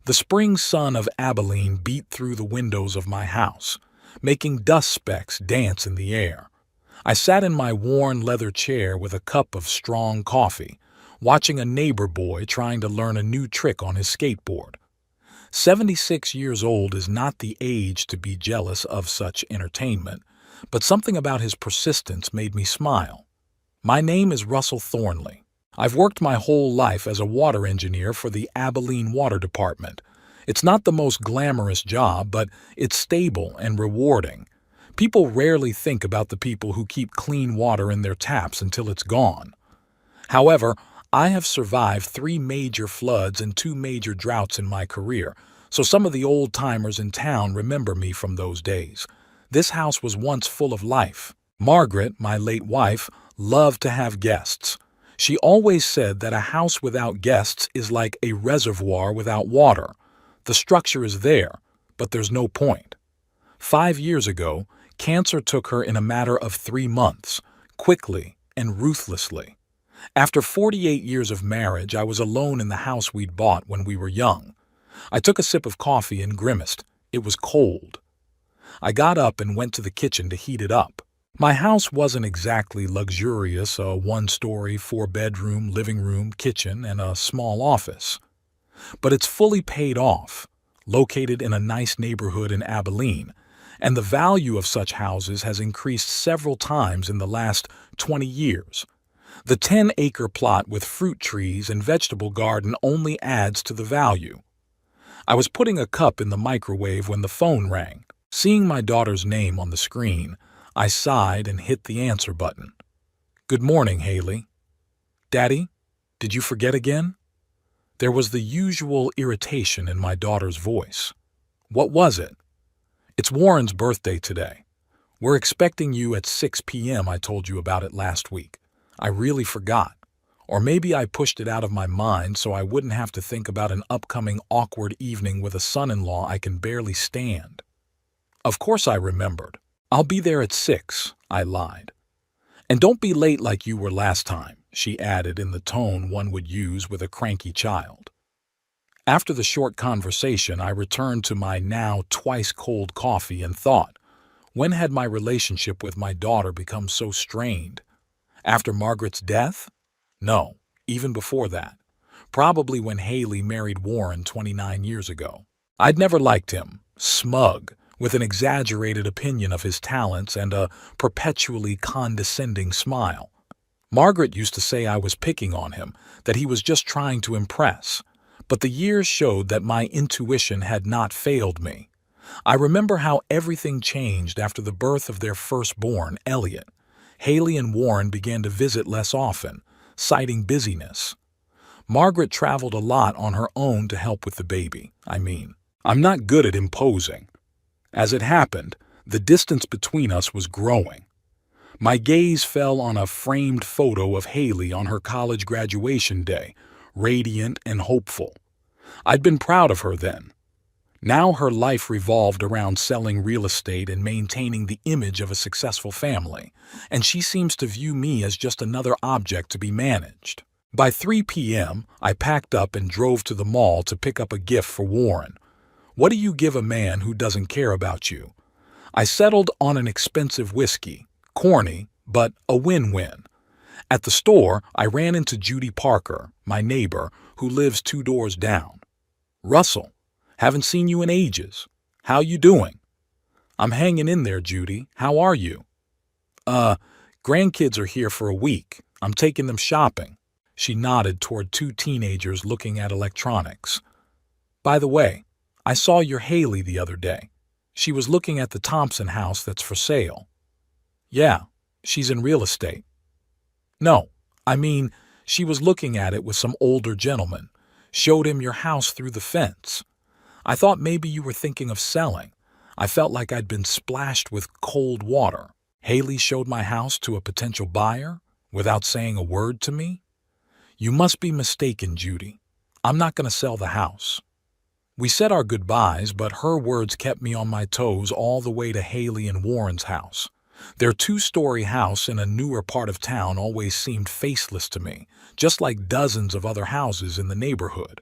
The spring sun of Abilene beat through the windows of my house, making dust specks dance in the air. I sat in my worn leather chair with a cup of strong coffee, watching a neighbor boy trying to learn a new trick on his skateboard. 76 years old is not the age to be jealous of such entertainment, but something about his persistence made me smile. My name is Russell Thornley. I've worked my whole life as a water engineer for the Abilene Water Department. It's not the most glamorous job, but it's stable and rewarding. People rarely think about the people who keep clean water in their taps until it's gone. However, I have survived 3 major floods and 2 major droughts in my career, so some of the old-timers in town remember me from those days. This house was once full of life. Margaret, my late wife, loved to have guests. She always said that a house without guests is like a reservoir without water. The structure is there, but there's no point. 5 years ago, cancer took her in a matter of 3 months, quickly and ruthlessly. After 48 years of marriage, I was alone in the house we'd bought when we were young. I took a sip of coffee and grimaced. It was cold. I got up and went to the kitchen to heat it up. My house wasn't exactly luxurious, a 1-story, 4-bedroom, living room, kitchen, and a small office. But it's fully paid off, located in a nice neighborhood in Abilene, and the value of such houses has increased several times in the last 20 years. The 10-acre plot with fruit trees and vegetable garden only adds to the value. I was putting a cup in the microwave when the phone rang. Seeing my daughter's name on the screen, I sighed and hit the answer button. "Good morning, Haley." "Daddy, did you forget again?" There was the usual irritation in my daughter's voice. "What was it?" "It's Warren's birthday today. We're expecting you at 6 p.m. I told you about it last week. I really forgot. Or maybe I pushed it out of my mind so I wouldn't have to think about an upcoming awkward evening with a son-in-law I can barely stand." Of course I remembered. "I'll be there at 6, I lied. "And don't be late like you were last time," she added in the tone one would use with a cranky child. After the short conversation, I returned to my now twice-cold coffee and thought, when had my relationship with my daughter become so strained? After Margaret's death? No, even before that. Probably when Haley married Warren 29 years ago. I'd never liked him, smug, with an exaggerated opinion of his talents and a perpetually condescending smile. Margaret used to say I was picking on him, that he was just trying to impress. But the years showed that my intuition had not failed me. I remember how everything changed after the birth of their firstborn, Elliot. Haley and Warren began to visit less often, citing busyness. Margaret traveled a lot on her own to help with the baby. I'm not good at imposing. As it happened, the distance between us was growing. My gaze fell on a framed photo of Haley on her college graduation day, radiant and hopeful. I'd been proud of her then. Now her life revolved around selling real estate and maintaining the image of a successful family, and she seems to view me as just another object to be managed. By 3 p.m., I packed up and drove to the mall to pick up a gift for Warren. What do you give a man who doesn't care about you? I settled on an expensive whiskey, corny, but a win-win. At the store, I ran into Judy Parker, my neighbor, who lives 2 doors down. "Russell, haven't seen you in ages. How you doing?" "I'm hanging in there, Judy. How are you?" Grandkids are here for a week. I'm taking them shopping." She nodded toward 2 teenagers looking at electronics. "By the way, I saw your Haley the other day. She was looking at the Thompson house that's for sale." "Yeah, she's in real estate." "No, she was looking at it with some older gentleman. Showed him your house through the fence. I thought maybe you were thinking of selling. I felt like I'd been splashed with cold water. Haley showed my house to a potential buyer without saying a word to me? You must be mistaken, Judy. I'm not going to sell the house." We said our goodbyes, but her words kept me on my toes all the way to Haley and Warren's house. Their 2-story house in a newer part of town always seemed faceless to me, just like dozens of other houses in the neighborhood.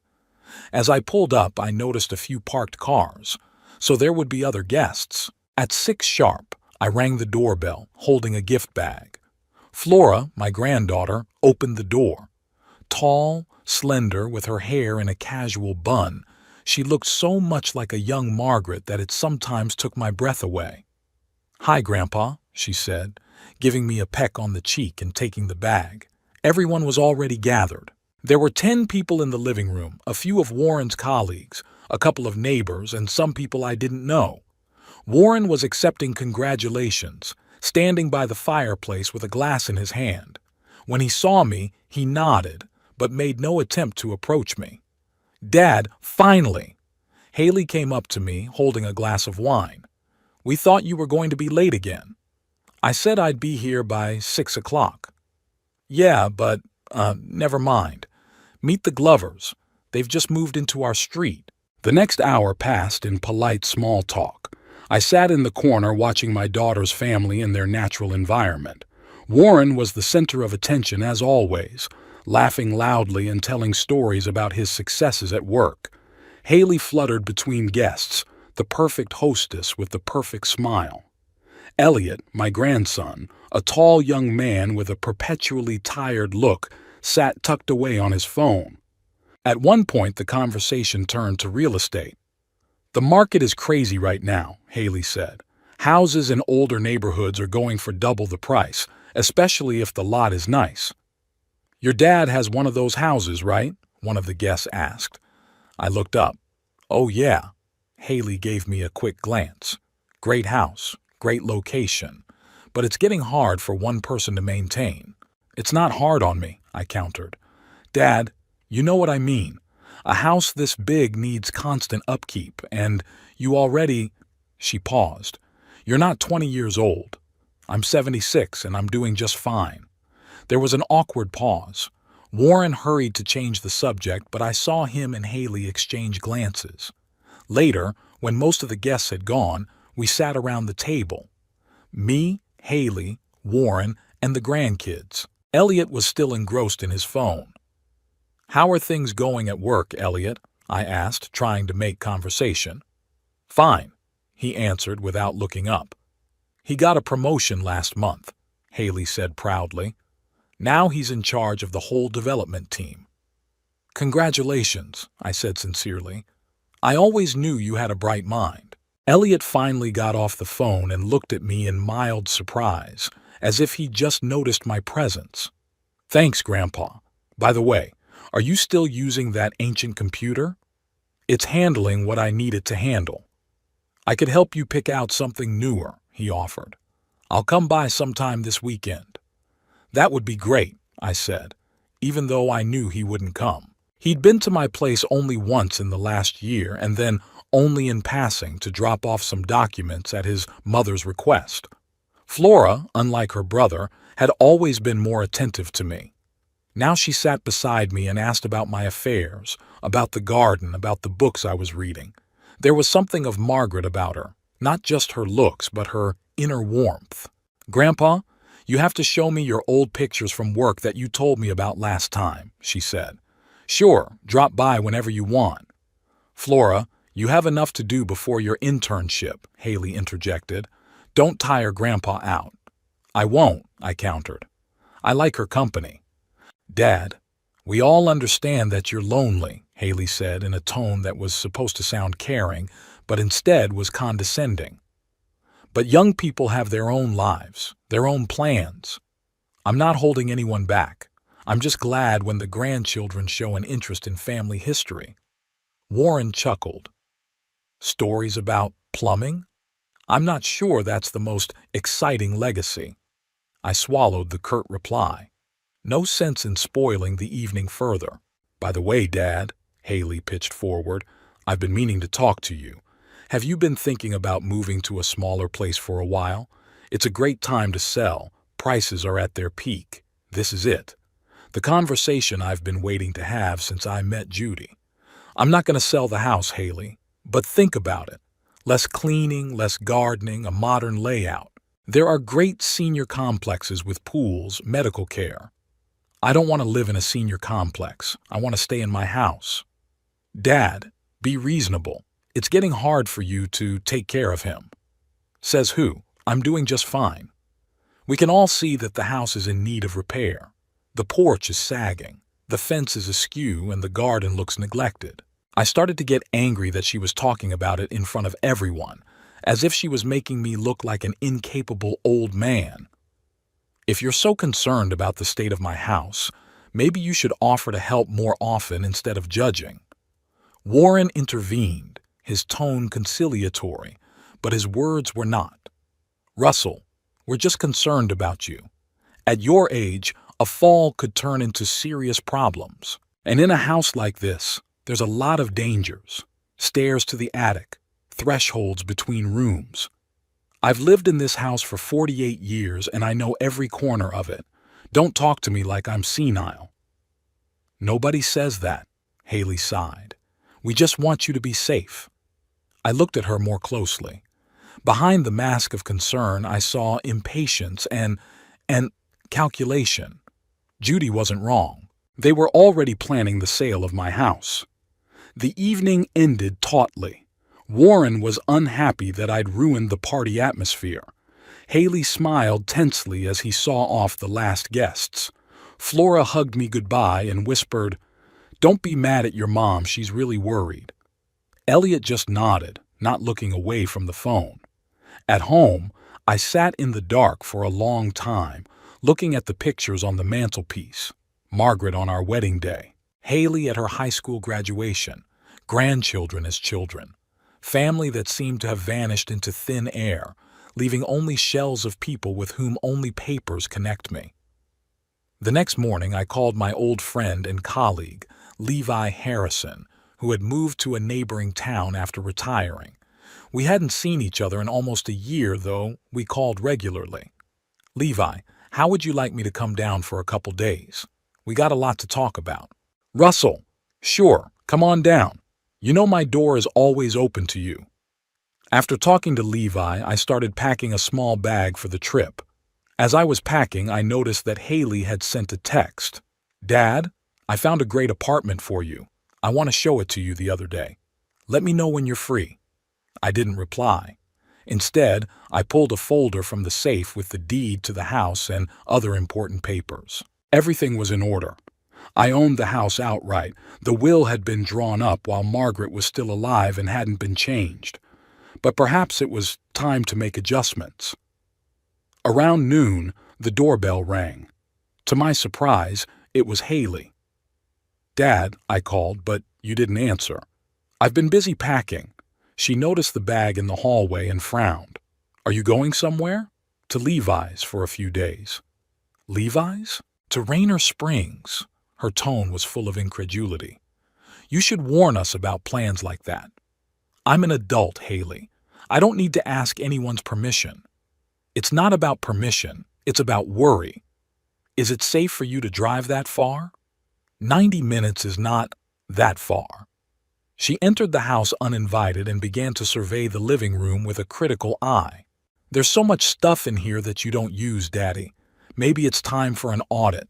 As I pulled up, I noticed a few parked cars, so there would be other guests. At 6 sharp, I rang the doorbell, holding a gift bag. Flora, my granddaughter, opened the door. Tall, slender, with her hair in a casual bun, she looked so much like a young Margaret that it sometimes took my breath away. "Hi, Grandpa," she said, giving me a peck on the cheek and taking the bag. Everyone was already gathered. There were 10 people in the living room, a few of Warren's colleagues, a couple of neighbors, and some people I didn't know. Warren was accepting congratulations, standing by the fireplace with a glass in his hand. When he saw me, he nodded, but made no attempt to approach me. "Dad, finally!" Haley came up to me, holding a glass of wine. "We thought you were going to be late again." I said I'd be here by 6 o'clock. "Yeah, but, never mind. Meet the Glovers. They've just moved into our street." The next hour passed in polite small talk. I sat in the corner watching my daughter's family in their natural environment. Warren was the center of attention as always, laughing loudly and telling stories about his successes at work. Haley fluttered between guests, the perfect hostess with the perfect smile. Elliot, my grandson, a tall young man with a perpetually tired look, sat tucked away on his phone. At one point, the conversation turned to real estate. "The market is crazy right now," Haley said. "Houses in older neighborhoods are going for double the price, especially if the lot is nice." "Your dad has one of those houses, right?" one of the guests asked. I looked up. "Oh, yeah." Haley gave me a quick glance. "Great house, great location, but it's getting hard for one person to maintain." "It's not hard on me," I countered. "Dad, you know what I mean. A house this big needs constant upkeep, and you already—" She paused. "You're not 20 years old. I'm 76, and I'm doing just fine." There was an awkward pause. Warren hurried to change the subject, but I saw him and Haley exchange glances. Later, when most of the guests had gone, we sat around the table. Me, Haley, Warren, and the grandkids. Elliot was still engrossed in his phone. "How are things going at work, Elliot?" I asked, trying to make conversation. "Fine," he answered without looking up. "He got a promotion last month," Haley said proudly. "Now he's in charge of the whole development team." "Congratulations," I said sincerely. "I always knew you had a bright mind." Elliot finally got off the phone and looked at me in mild surprise, as if he'd just noticed my presence. "Thanks, Grandpa. By the way, are you still using that ancient computer?" "It's handling what I need it to handle." "I could help you pick out something newer," he offered. "I'll come by sometime this weekend." "That would be great," I said, even though I knew he wouldn't come. He'd been to my place only once in the last year, and then only in passing to drop off some documents at his mother's request. Flora, unlike her brother, had always been more attentive to me. Now she sat beside me and asked about my affairs, about the garden, about the books I was reading. There was something of Margaret about her, not just her looks, but her inner warmth. "Grandpa, you have to show me your old pictures from work that you told me about last time," she said. "Sure, drop by whenever you want." "Flora, you have enough to do before your internship," Haley interjected. "Don't tire Grandpa out." "I won't," I countered. "I like her company." "Dad, we all understand that you're lonely," Haley said in a tone that was supposed to sound caring, but instead was condescending. "But young people have their own lives, their own plans. I'm not holding anyone back. I'm just glad when the grandchildren show an interest in family history." Warren chuckled. "Stories about plumbing? I'm not sure that's the most exciting legacy." I swallowed the curt reply. No sense in spoiling the evening further. "By the way, Dad," Haley pitched forward, "I've been meaning to talk to you. Have you been thinking about moving to a smaller place for a while? It's a great time to sell. Prices are at their peak. This is it. The conversation I've been waiting to have since I met Judy. I'm not going to sell the house, Haley, but think about it. Less cleaning, less gardening, a modern layout. There are great senior complexes with pools, medical care. I don't want to live in a senior complex. I want to stay in my house." Dad, be reasonable. It's getting hard for you to take care of him. Says who? I'm doing just fine. We can all see that the house is in need of repair. The porch is sagging, the fence is askew, and the garden looks neglected. I started to get angry that she was talking about it in front of everyone, as if she was making me look like an incapable old man. If you're so concerned about the state of my house, maybe you should offer to help more often instead of judging. Warren intervened, his tone conciliatory, but his words were not. Russell, we're just concerned about you. At your age, a fall could turn into serious problems. And in a house like this, there's a lot of dangers. Stairs to the attic, thresholds between rooms. I've lived in this house for 48 years and I know every corner of it. Don't talk to me like I'm senile. Nobody says that, Haley sighed. We just want you to be safe. I looked at her more closely. Behind the mask of concern, I saw impatience and calculation. Judy wasn't wrong. They were already planning the sale of my house. The evening ended tautly. Warren was unhappy that I'd ruined the party atmosphere. Haley smiled tensely as he saw off the last guests. Flora hugged me goodbye and whispered, "Don't be mad at your mom, she's really worried." Elliot just nodded, not looking away from the phone. At home, I sat in the dark for a long time, looking at the pictures on the mantelpiece. Margaret on our wedding day, Haley at her high school graduation, grandchildren as children. Family that seemed to have vanished into thin air, leaving only shells of people with whom only papers connect me. The next morning I called my old friend and colleague, Levi Harrison, who had moved to a neighboring town after retiring. We hadn't seen each other in almost a year, though we called regularly. "Levi, how would you like me to come down for a couple days? We got a lot to talk about." "Russell, sure, come on down. You know my door is always open to you." After talking to Levi, I started packing a small bag for the trip. As I was packing, I noticed that Haley had sent a text. "Dad, I found a great apartment for you. I want to show it to you the other day. Let me know when you're free." I didn't reply. Instead, I pulled a folder from the safe with the deed to the house and other important papers. Everything was in order. I owned the house outright. The will had been drawn up while Margaret was still alive and hadn't been changed. But perhaps it was time to make adjustments. Around noon, the doorbell rang. To my surprise, it was Haley. "Dad," I called, but you didn't answer. "I've been busy packing." She noticed the bag in the hallway and frowned. "Are you going somewhere?" "To Levi's for a few days." "Levi's? To Rainer Springs?" Her tone was full of incredulity. "You should warn us about plans like that." "I'm an adult, Haley. I don't need to ask anyone's permission." "It's not about permission. It's about worry. Is it safe for you to drive that far?" 90 minutes is not that far." She entered the house uninvited and began to survey the living room with a critical eye. "There's so much stuff in here that you don't use, Daddy. Maybe it's time for an audit."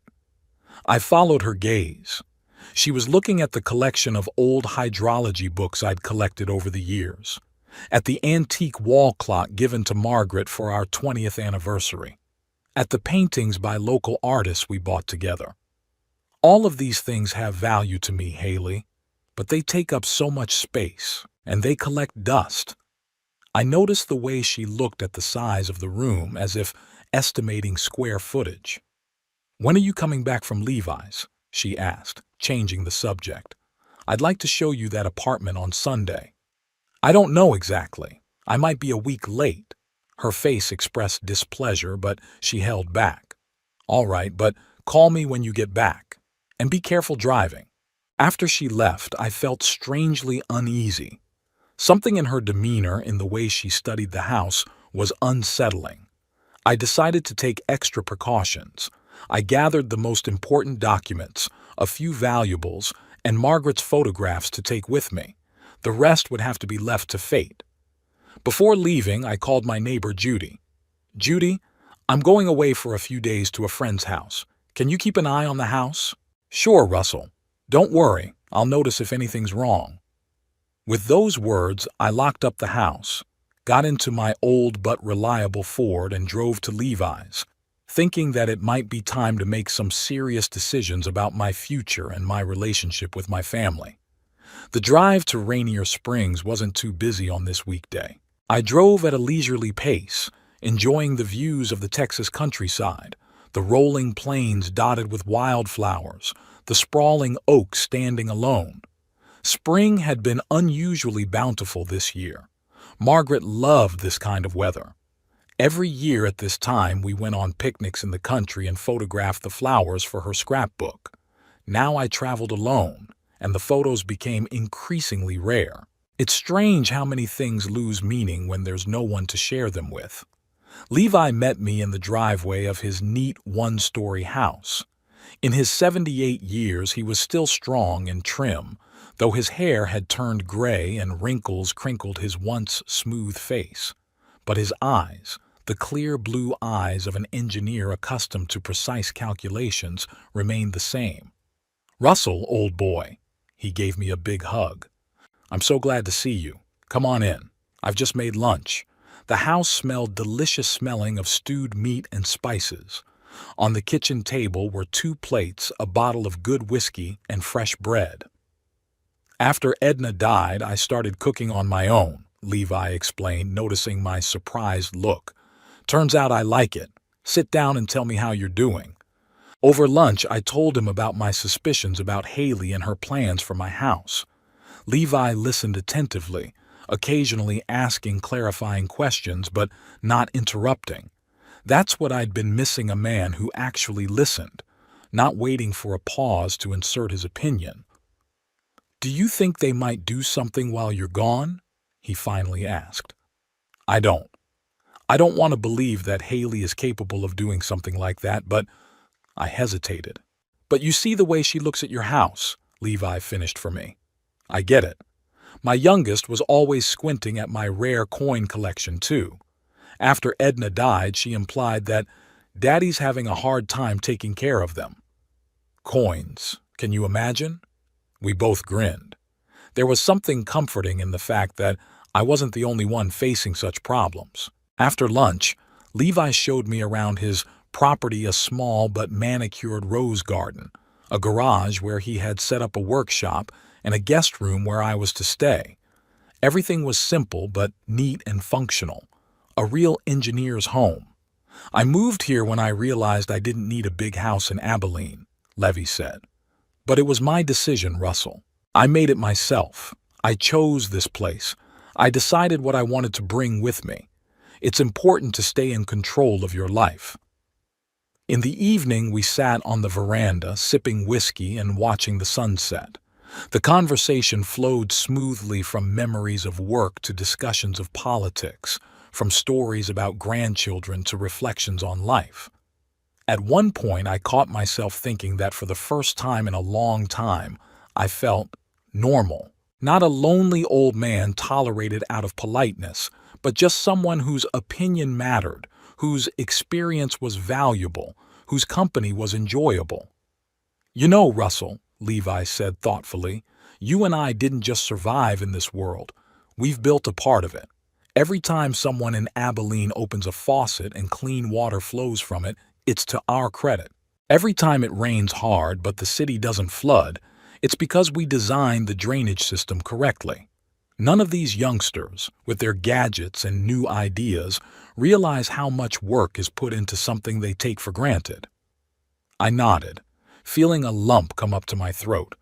I followed her gaze. She was looking at the collection of old hydrology books I'd collected over the years, at the antique wall clock given to Margaret for our 20th anniversary, at the paintings by local artists we bought together. "All of these things have value to me, Haley, but they take up so much space, and they collect dust." I noticed the way she looked at the size of the room as if estimating square footage. "When are you coming back from Levi's?" she asked, changing the subject. "I'd like to show you that apartment on Sunday." "I don't know exactly. I might be a week late." Her face expressed displeasure, but she held back. "All right, but call me when you get back. And be careful driving." After she left, I felt strangely uneasy. Something in her demeanor, in the way she studied the house, was unsettling. I decided to take extra precautions. I gathered the most important documents, a few valuables, and Margaret's photographs to take with me. The rest would have to be left to fate. Before leaving, I called my neighbor Judy. "Judy, I'm going away for a few days to a friend's house. Can you keep an eye on the house?" "Sure, Russell. Don't worry, I'll notice if anything's wrong." With those words, I locked up the house, got into my old but reliable Ford and drove to Levi's, thinking that it might be time to make some serious decisions about my future and my relationship with my family. The drive to Rainier Springs wasn't too busy on this weekday. I drove at a leisurely pace, enjoying the views of the Texas countryside, the rolling plains dotted with wildflowers, the sprawling oaks standing alone. Spring had been unusually bountiful this year. Margaret loved this kind of weather. Every year at this time we went on picnics in the country and photographed the flowers for her scrapbook. Now I traveled alone, and the photos became increasingly rare. It's strange how many things lose meaning when there's no one to share them with. Levi met me in the driveway of his neat one-story house. In his 78 years he was still strong and trim, though his hair had turned gray and wrinkles crinkled his once smooth face. But his eyes, the clear blue eyes of an engineer accustomed to precise calculations, remained the same. "Russell, old boy." He gave me a big hug. "I'm so glad to see you. Come on in. I've just made lunch." The house smelled delicious, smelling of stewed meat and spices. On the kitchen table were 2 plates, a bottle of good whiskey, and fresh bread. "After Edna died, I started cooking on my own," Levi explained, noticing my surprised look. "Turns out I like it. Sit down and tell me how you're doing." Over lunch, I told him about my suspicions about Haley and her plans for my house. Levi listened attentively, occasionally asking clarifying questions but not interrupting. That's what I'd been missing, a man who actually listened, not waiting for a pause to insert his opinion. "Do you think they might do something while you're gone?" he finally asked. I don't want to believe that Haley is capable of doing something like that, but I hesitated. "But you see the way she looks at your house," Levi finished for me. "I get it. My youngest was always squinting at my rare coin collection, too. After Edna died, she implied that Daddy's having a hard time taking care of them." Coins, can you imagine? We both grinned. There was something comforting in the fact that I wasn't the only one facing such problems. After lunch, Levi showed me around his property, a small but manicured rose garden, a garage where he had set up a workshop, and a guest room where I was to stay. Everything was simple but neat and functional, a real engineer's home. "I moved here when I realized I didn't need a big house in Abilene," Levy said. "But it was my decision, Russell. I made it myself. I chose this place. I decided what I wanted to bring with me. It's important to stay in control of your life." In the evening, we sat on the veranda, sipping whiskey and watching the sunset. The conversation flowed smoothly from memories of work to discussions of politics, from stories about grandchildren to reflections on life. At one point, I caught myself thinking that for the first time in a long time, I felt normal. Not a lonely old man tolerated out of politeness, but just someone whose opinion mattered, whose experience was valuable, whose company was enjoyable. "You know, Russell," Levi said thoughtfully, "you and I didn't just survive in this world. We've built a part of it. Every time someone in Abilene opens a faucet and clean water flows from it, it's to our credit. Every time it rains hard but the city doesn't flood, it's because we designed the drainage system correctly. None of these youngsters, with their gadgets and new ideas, realize how much work is put into something they take for granted." I nodded, feeling a lump come up to my throat.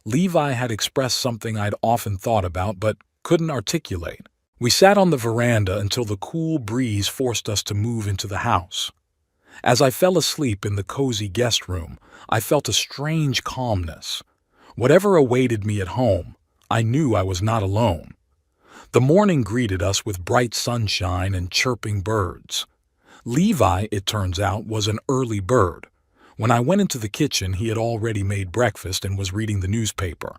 Levi had expressed something I'd often thought about but couldn't articulate. We sat on the veranda until the cool breeze forced us to move into the house. As I fell asleep in the cozy guest room, I felt a strange calmness. Whatever awaited me at home, I knew I was not alone. The morning greeted us with bright sunshine and chirping birds. Levi, it turns out, was an early bird. When I went into the kitchen, he had already made breakfast and was reading the newspaper.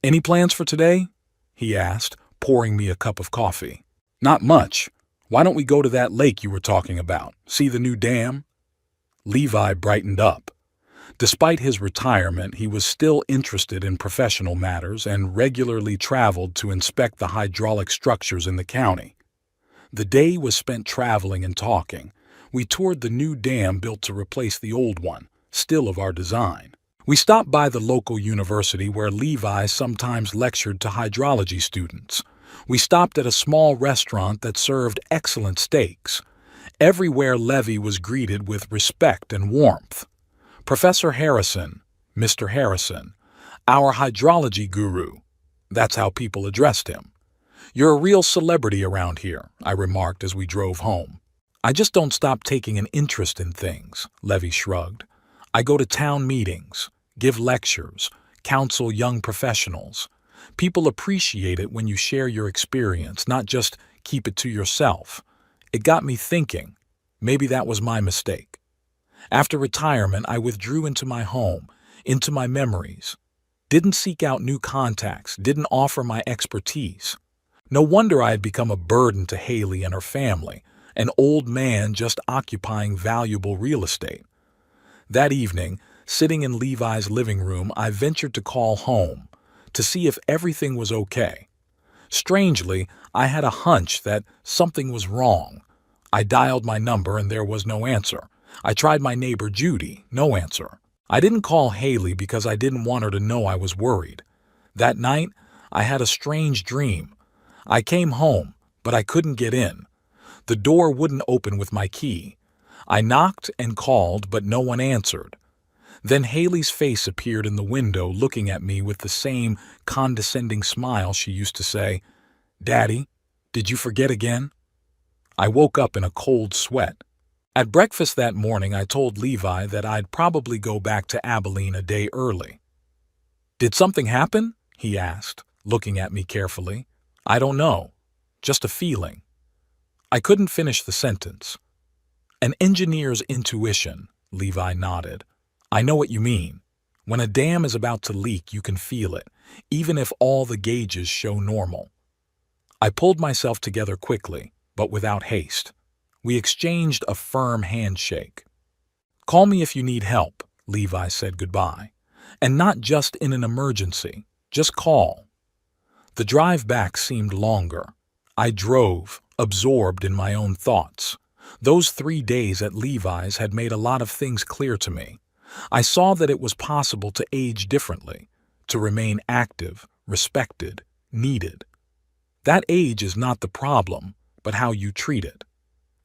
"Any plans for today?" he asked, pouring me a cup of coffee. "Not much. Why don't we go to that lake you were talking about? See the new dam?" Levi brightened up. Despite his retirement, he was still interested in professional matters and regularly traveled to inspect the hydraulic structures in the county. The day was spent traveling and talking. We toured the new dam built to replace the old one, still of our design. We stopped by the local university where Levi sometimes lectured to hydrology students. We stopped at a small restaurant that served excellent steaks. Everywhere Levi was greeted with respect and warmth. Professor Harrison, Mr. Harrison, our hydrology guru. That's how people addressed him. You're a real celebrity around here, I remarked as we drove home. I just don't stop taking an interest in things, Levi shrugged. I go to town meetings, give lectures, counsel young professionals. People appreciate it when you share your experience, not just keep it to yourself. It got me thinking. Maybe that was my mistake. After retirement, I withdrew into my home, into my memories. Didn't seek out new contacts, didn't offer my expertise. No wonder I had become a burden to Haley and her family, an old man just occupying valuable real estate. That evening, sitting in Levi's living room, I ventured to call home to see if everything was okay. Strangely, I had a hunch that something was wrong. I dialed my number and there was no answer. I tried my neighbor Judy, no answer. I didn't call Haley because I didn't want her to know I was worried. That night, I had a strange dream. I came home, but I couldn't get in. The door wouldn't open with my key. I knocked and called, but no one answered. Then Haley's face appeared in the window looking at me with the same condescending smile she used to say, "Daddy, did you forget again?" I woke up in a cold sweat. At breakfast that morning, I told Levi that I'd probably go back to Abilene a day early. "Did something happen?" he asked, looking at me carefully. "I don't know. Just a feeling." I couldn't finish the sentence. "An engineer's intuition," Levi nodded. "I know what you mean. When a dam is about to leak, you can feel it, even if all the gauges show normal." I pulled myself together quickly, but without haste. We exchanged a firm handshake. "Call me if you need help," Levi said goodbye. "And not just in an emergency. Just call." The drive back seemed longer. I drove, absorbed in my own thoughts. Those 3 days at Levi's had made a lot of things clear to me. I saw that it was possible to age differently, to remain active, respected, needed. That age is not the problem, but how you treat it,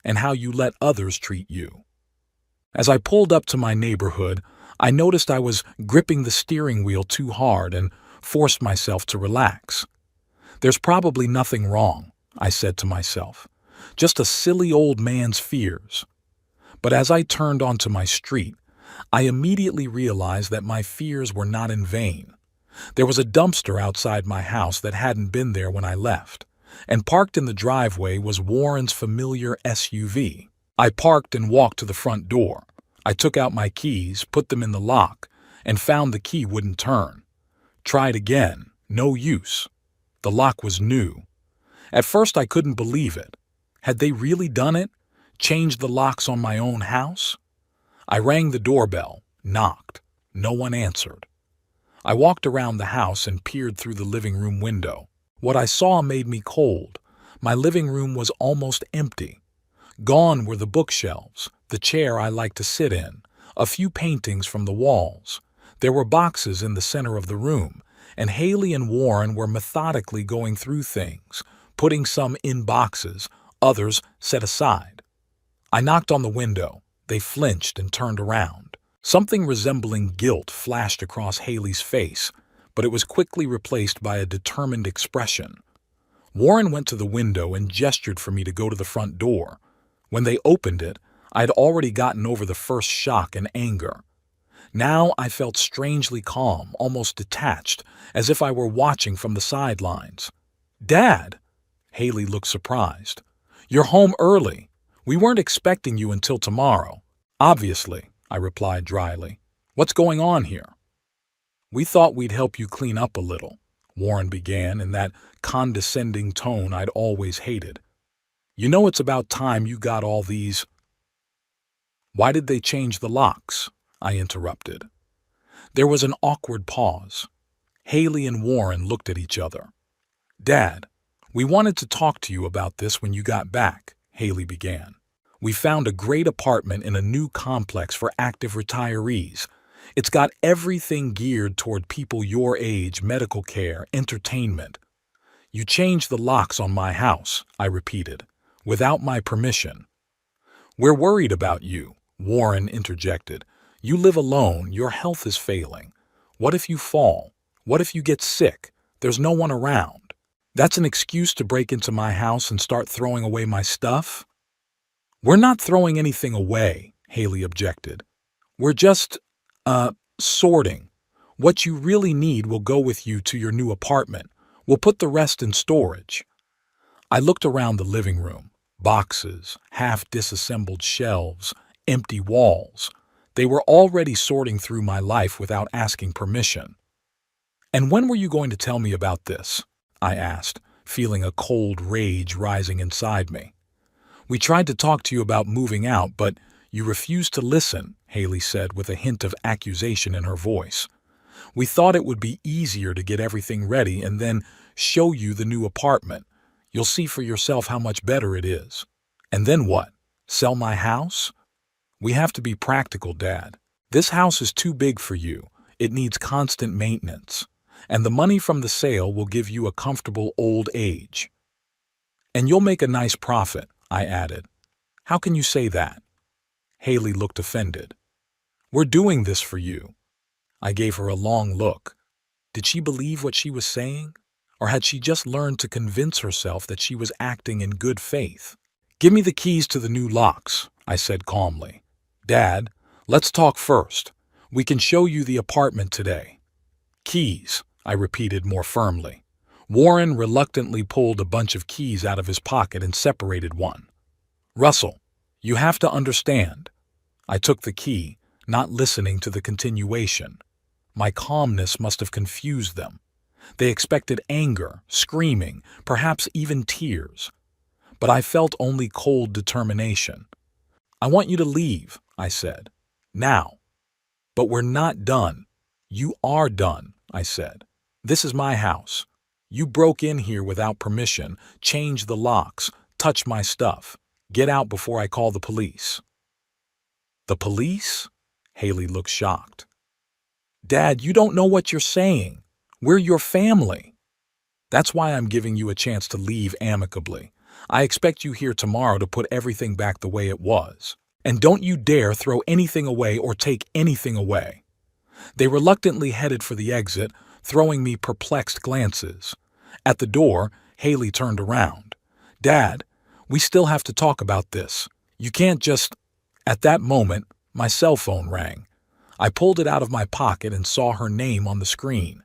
and how you let others treat you. As I pulled up to my neighborhood, I noticed I was gripping the steering wheel too hard and forced myself to relax. "There's probably nothing wrong," I said to myself. "Just a silly old man's fears." But as I turned onto my street, I immediately realized that my fears were not in vain. There was a dumpster outside my house that hadn't been there when I left, and parked in the driveway was Warren's familiar SUV. I parked and walked to the front door. I took out my keys, put them in the lock, and found the key wouldn't turn. Tried again, no use. The lock was new. At first I couldn't believe it. Had they really done it? Changed the locks on my own house? I rang the doorbell, knocked. No one answered. I walked around the house and peered through the living room window. What I saw made me cold. My living room was almost empty. Gone were the bookshelves, the chair I liked to sit in, a few paintings from the walls. There were boxes in the center of the room, and Haley and Warren were methodically going through things, putting some in boxes, others set aside. I knocked on the window. They flinched and turned around. Something resembling guilt flashed across Haley's face, but it was quickly replaced by a determined expression. Warren went to the window and gestured for me to go to the front door. When they opened it, I had already gotten over the first shock and anger. Now I felt strangely calm, almost detached, as if I were watching from the sidelines. "Dad!" Haley looked surprised. "You're home early. We weren't expecting you until tomorrow." "Obviously," I replied dryly. "What's going on here?" "We thought we'd help you clean up a little," Warren began in that condescending tone I'd always hated. "You know it's about time you got all these—" "Why did they change the locks?" I interrupted. There was an awkward pause. Haley and Warren looked at each other. "Dad, we wanted to talk to you about this when you got back," Haley began. "We found a great apartment in a new complex for active retirees. It's got everything geared toward people your age, medical care, entertainment." "You changed the locks on my house," I repeated, "without my permission." "We're worried about you," Warren interjected. "You live alone, your health is failing. What if you fall? What if you get sick? There's no one around. That's an excuse to break into my house and start throwing away my stuff?" "We're not throwing anything away," Haley objected. "We're just, sorting. What you really need will go with you to your new apartment. We'll put the rest in storage." I looked around the living room. Boxes, half-disassembled shelves, empty walls. They were already sorting through my life without asking permission. "And when were you going to tell me about this?" I asked, feeling a cold rage rising inside me. "We tried to talk to you about moving out, but you refused to listen," Haley said with a hint of accusation in her voice. "We thought it would be easier to get everything ready and then show you the new apartment. You'll see for yourself how much better it is. And then what? Sell my house? We have to be practical, Dad. This house is too big for you. It needs constant maintenance. And the money from the sale will give you a comfortable old age." "And you'll make a nice profit," I added. "How can you say that?" Haley looked offended. "We're doing this for you." I gave her a long look. Did she believe what she was saying? Or had she just learned to convince herself that she was acting in good faith? "Give me the keys to the new locks," I said calmly. "Dad, let's talk first. We can show you the apartment today." "Keys," I repeated more firmly. Warren reluctantly pulled a bunch of keys out of his pocket and separated one. "Russell, you have to understand." I took the key, not listening to the continuation. My calmness must have confused them. They expected anger, screaming, perhaps even tears. But I felt only cold determination. "I want you to leave," I said. "Now." "But we're not done." "You are done," I said. "This is my house. You broke in here without permission, changed the locks, touched my stuff. Get out before I call the police." "The police?" Haley looked shocked. "Dad, you don't know what you're saying. We're your family." "That's why I'm giving you a chance to leave amicably. I expect you here tomorrow to put everything back the way it was. And don't you dare throw anything away or take anything away." They reluctantly headed for the exit, throwing me perplexed glances. At the door, Haley turned around. "Dad, we still have to talk about this. You can't just—" At that moment, my cell phone rang. I pulled it out of my pocket and saw her name on the screen.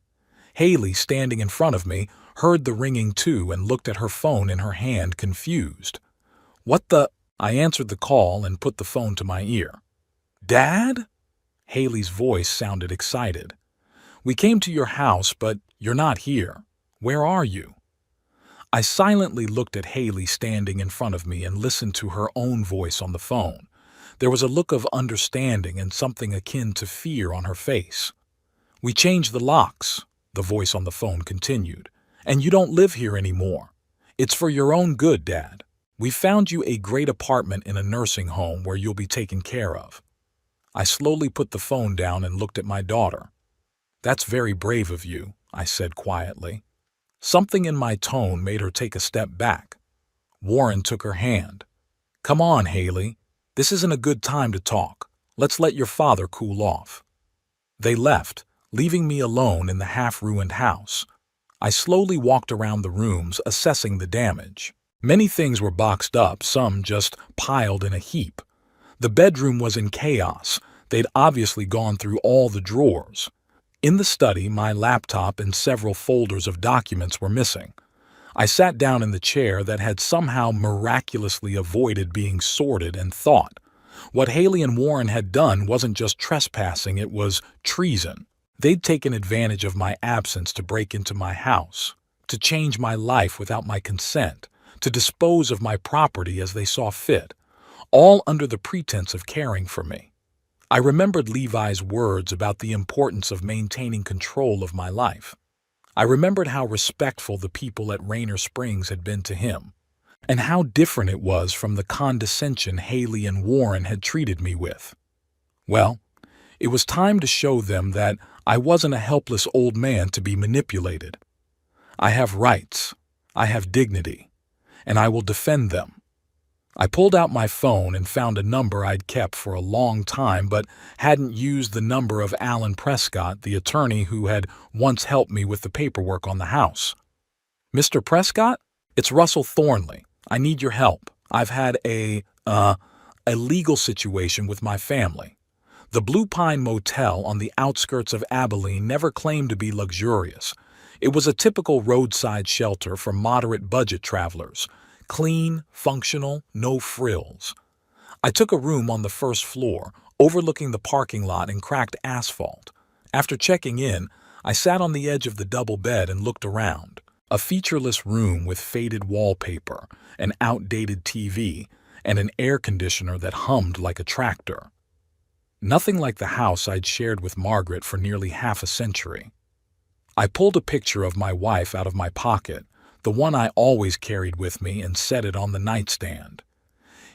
Haley, standing in front of me, heard the ringing too and looked at her phone in her hand, confused. "What the—" I answered the call and put the phone to my ear. "Dad?" Haley's voice sounded excited. "We came to your house, but you're not here. Where are you?" I silently looked at Haley standing in front of me and listened to her own voice on the phone. There was a look of understanding and something akin to fear on her face. "We changed the locks," the voice on the phone continued, "and you don't live here anymore. It's for your own good, Dad. We found you a great apartment in a nursing home where you'll be taken care of." I slowly put the phone down and looked at my daughter. "That's very brave of you," I said quietly. Something in my tone made her take a step back. Warren took her hand. "Come on, Haley. This isn't a good time to talk. Let's let your father cool off." They left, leaving me alone in the half-ruined house. I slowly walked around the rooms, assessing the damage. Many things were boxed up, some just piled in a heap. The bedroom was in chaos. They'd obviously gone through all the drawers. In the study, my laptop and several folders of documents were missing. I sat down in the chair that had somehow miraculously avoided being sorted and thought. What Haley and Warren had done wasn't just trespassing, it was treason. They'd taken advantage of my absence to break into my house, to change my life without my consent, to dispose of my property as they saw fit, all under the pretense of caring for me. I remembered Levi's words about the importance of maintaining control of my life. I remembered how respectful the people at Rainier Springs had been to him, and how different it was from the condescension Haley and Warren had treated me with. Well, it was time to show them that I wasn't a helpless old man to be manipulated. I have rights, I have dignity, and I will defend them. I pulled out my phone and found a number I'd kept for a long time but hadn't used, the number of Alan Prescott, the attorney who had once helped me with the paperwork on the house. "Mr. Prescott? It's Russell Thornley. I need your help. I've had a legal situation with my family. The Blue Pine Motel on the outskirts of Abilene never claimed to be luxurious. It was a typical roadside shelter for moderate budget travelers. Clean, functional, no frills. I took a room on the first floor, overlooking the parking lot and cracked asphalt. After checking in, I sat on the edge of the double bed and looked around. A featureless room with faded wallpaper, an outdated TV, and an air conditioner that hummed like a tractor. Nothing like the house I'd shared with Margaret for nearly half a century. I pulled a picture of my wife out of my pocket, the one I always carried with me, and set it on the nightstand.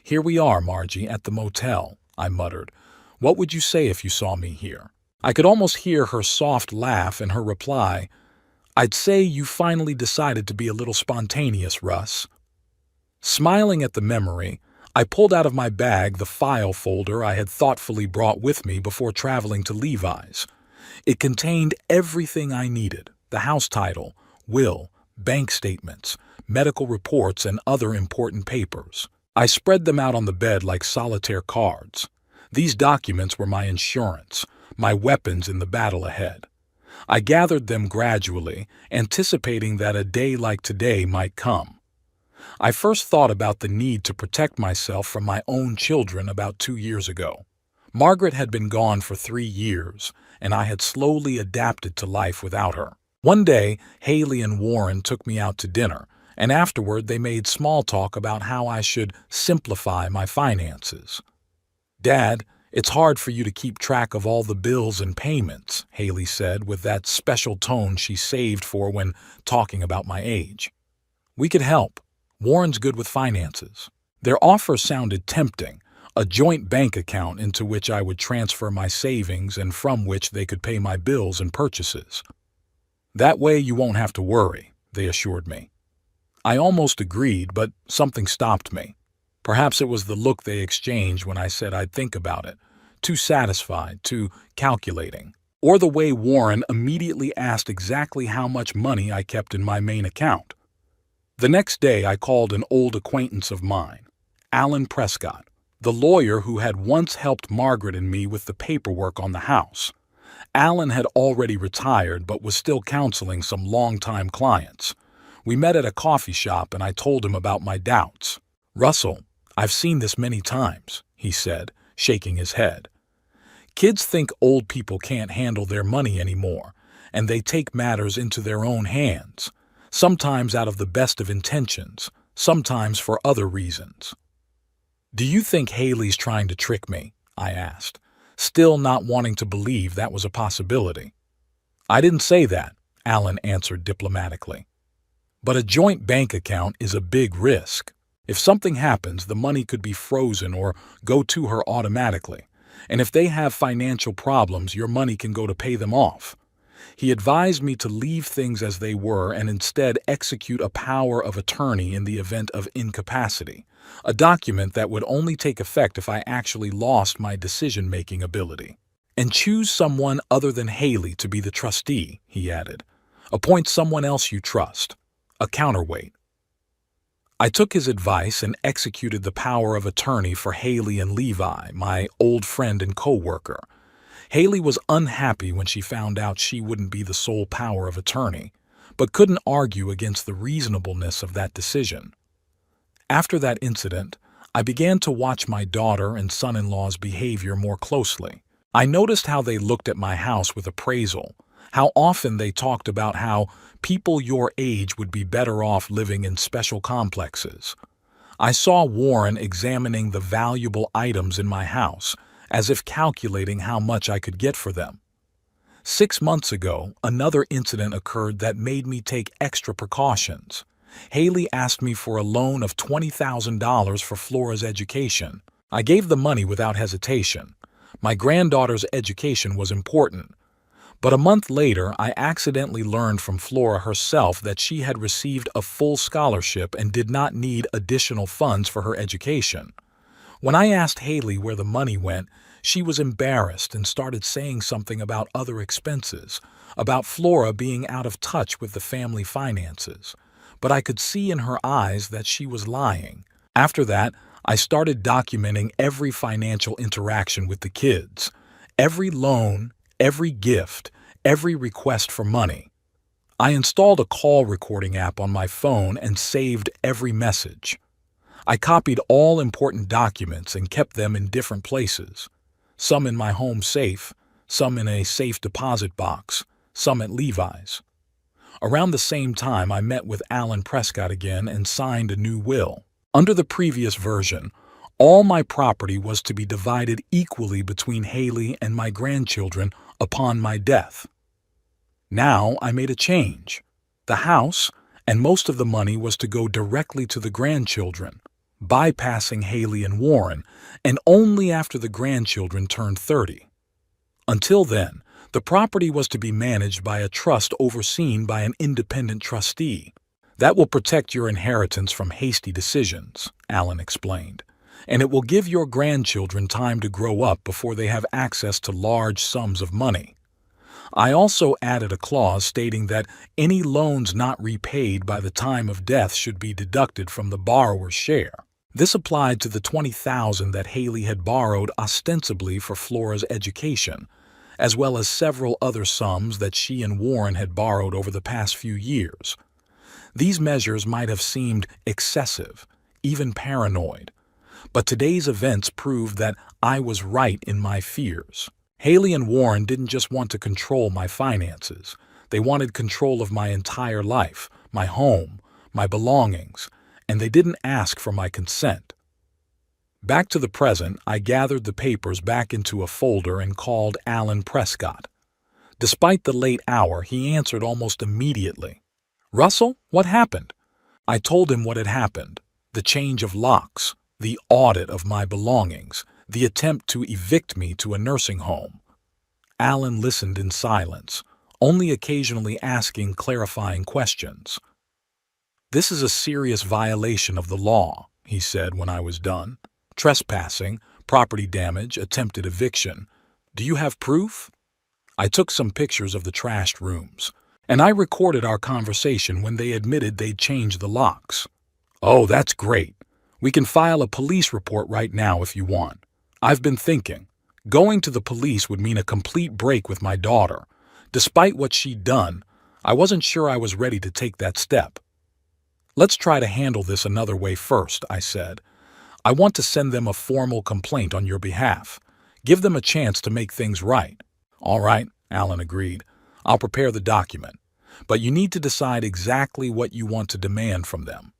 "Here we are, Margie, at the motel," I muttered. "What would you say if you saw me here?" I could almost hear her soft laugh and her reply, "I'd say you finally decided to be a little spontaneous, Russ." Smiling at the memory, I pulled out of my bag the file folder I had thoughtfully brought with me before traveling to Levi's. It contained everything I needed: the house title, will, bank statements, medical reports, and other important papers. I spread them out on the bed like solitaire cards. These documents were my insurance, my weapons in the battle ahead. I gathered them gradually, anticipating that a day like today might come. I first thought about the need to protect myself from my own children about 2 years ago. Margaret had been gone for 3 years, and I had slowly adapted to life without her. One day, Haley and Warren took me out to dinner, and afterward they made small talk about how I should simplify my finances. "Dad, it's hard for you to keep track of all the bills and payments," Haley said with that special tone she saved for when talking about my age. "We could help. Warren's good with finances." Their offer sounded tempting, a joint bank account into which I would transfer my savings and from which they could pay my bills and purchases. "That way you won't have to worry," they assured me. I almost agreed, but something stopped me. Perhaps it was the look they exchanged when I said I'd think about it, too satisfied, too calculating, or the way Warren immediately asked exactly how much money I kept in my main account. The next day I called an old acquaintance of mine, Alan Prescott, the lawyer who had once helped Margaret and me with the paperwork on the house. Alan had already retired but was still counseling some longtime clients. We met at a coffee shop and I told him about my doubts. "Russell, I've seen this many times," he said, shaking his head. "Kids think old people can't handle their money anymore, and they take matters into their own hands, sometimes out of the best of intentions, sometimes for other reasons." "Do you think Haley's trying to trick me?" I asked, still not wanting to believe that was a possibility. "I didn't say that," Alan answered diplomatically. "But a joint bank account is a big risk. If something happens, the money could be frozen or go to her automatically, and if they have financial problems, your money can go to pay them off." He advised me to leave things as they were and instead execute a power of attorney in the event of incapacity, a document that would only take effect if I actually lost my decision-making ability. "And choose someone other than Haley to be the trustee," he added. "Appoint someone else you trust, a counterweight." I took his advice and executed the power of attorney for Haley and Levi, my old friend and co-worker. Haley was unhappy when she found out she wouldn't be the sole power of attorney, but couldn't argue against the reasonableness of that decision. After that incident, I began to watch my daughter and son-in-law's behavior more closely. I noticed how they looked at my house with appraisal, how often they talked about how people your age would be better off living in special complexes. I saw Warren examining the valuable items in my house, as if calculating how much I could get for them. 6 months ago, another incident occurred that made me take extra precautions. Haley asked me for a loan of $20,000 for Flora's education. I gave the money without hesitation. My granddaughter's education was important. But a month later, I accidentally learned from Flora herself that she had received a full scholarship and did not need additional funds for her education. When I asked Haley where the money went, she was embarrassed and started saying something about other expenses, about Flora being out of touch with the family finances. But I could see in her eyes that she was lying. After that, I started documenting every financial interaction with the kids, every loan, every gift, every request for money. I installed a call recording app on my phone and saved every message. I copied all important documents and kept them in different places. Some in my home safe, some in a safe deposit box, some at Levi's. Around the same time, I met with Alan Prescott again and signed a new will. Under the previous version, all my property was to be divided equally between Haley and my grandchildren upon my death. Now I made a change. The house and most of the money was to go directly to the grandchildren, bypassing Haley and Warren, and only after the grandchildren turned 30. Until then, the property was to be managed by a trust overseen by an independent trustee. That will protect your inheritance from hasty decisions, Alan explained, and it will give your grandchildren time to grow up before they have access to large sums of money. I also added a clause stating that any loans not repaid by the time of death should be deducted from the borrower's share. This applied to the $20,000 that Haley had borrowed ostensibly for Flora's education, as well as several other sums that she and Warren had borrowed over the past few years. These measures might have seemed excessive, even paranoid, but today's events proved that I was right in my fears. Haley and Warren didn't just want to control my finances. They wanted control of my entire life, my home, my belongings, and they didn't ask for my consent. Back to the present, I gathered the papers back into a folder and called Alan Prescott. Despite the late hour, he answered almost immediately. "Russell, what happened?" I told him what had happened, the change of locks, the audit of my belongings, the attempt to evict me to a nursing home. Alan listened in silence, only occasionally asking clarifying questions. "This is a serious violation of the law," he said when I was done. "Trespassing, property damage, attempted eviction. Do you have proof?" I took some pictures of the trashed rooms, and I recorded our conversation when they admitted they'd changed the locks. "Oh, that's great. We can file a police report right now if you want. I've been thinking. Going to the police would mean a complete break with my daughter. Despite what she'd done, I wasn't sure I was ready to take that step." "Let's try to handle this another way first," I said. "I want to send them a formal complaint on your behalf. Give them a chance to make things right." "All right," Alan agreed. "I'll prepare the document. But you need to decide exactly what you want to demand from them."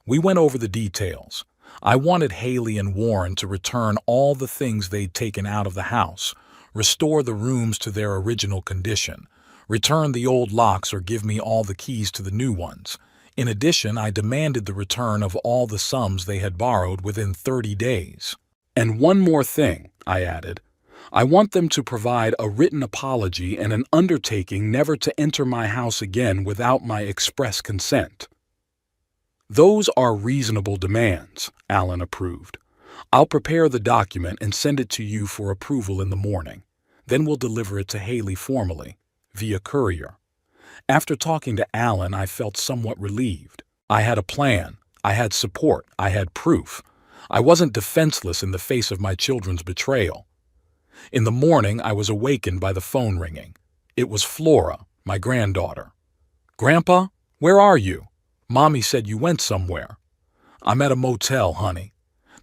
We went over the details. I wanted Haley and Warren to return all the things they'd taken out of the house, restore the rooms to their original condition, return the old locks or give me all the keys to the new ones. In addition, I demanded the return of all the sums they had borrowed within 30 days. "And one more thing," I added. "I want them to provide a written apology and an undertaking never to enter my house again without my express consent." "Those are reasonable demands," Alan approved. "I'll prepare the document and send it to you for approval in the morning. Then we'll deliver it to Haley formally, via courier." After talking to Alan, I felt somewhat relieved. I had a plan, I had support, I had proof. I wasn't defenseless in the face of my children's betrayal. In the morning, I was awakened by the phone ringing. It was Flora, my granddaughter. "Grandpa, where are you? Mommy said you went somewhere." "I'm at a motel, honey.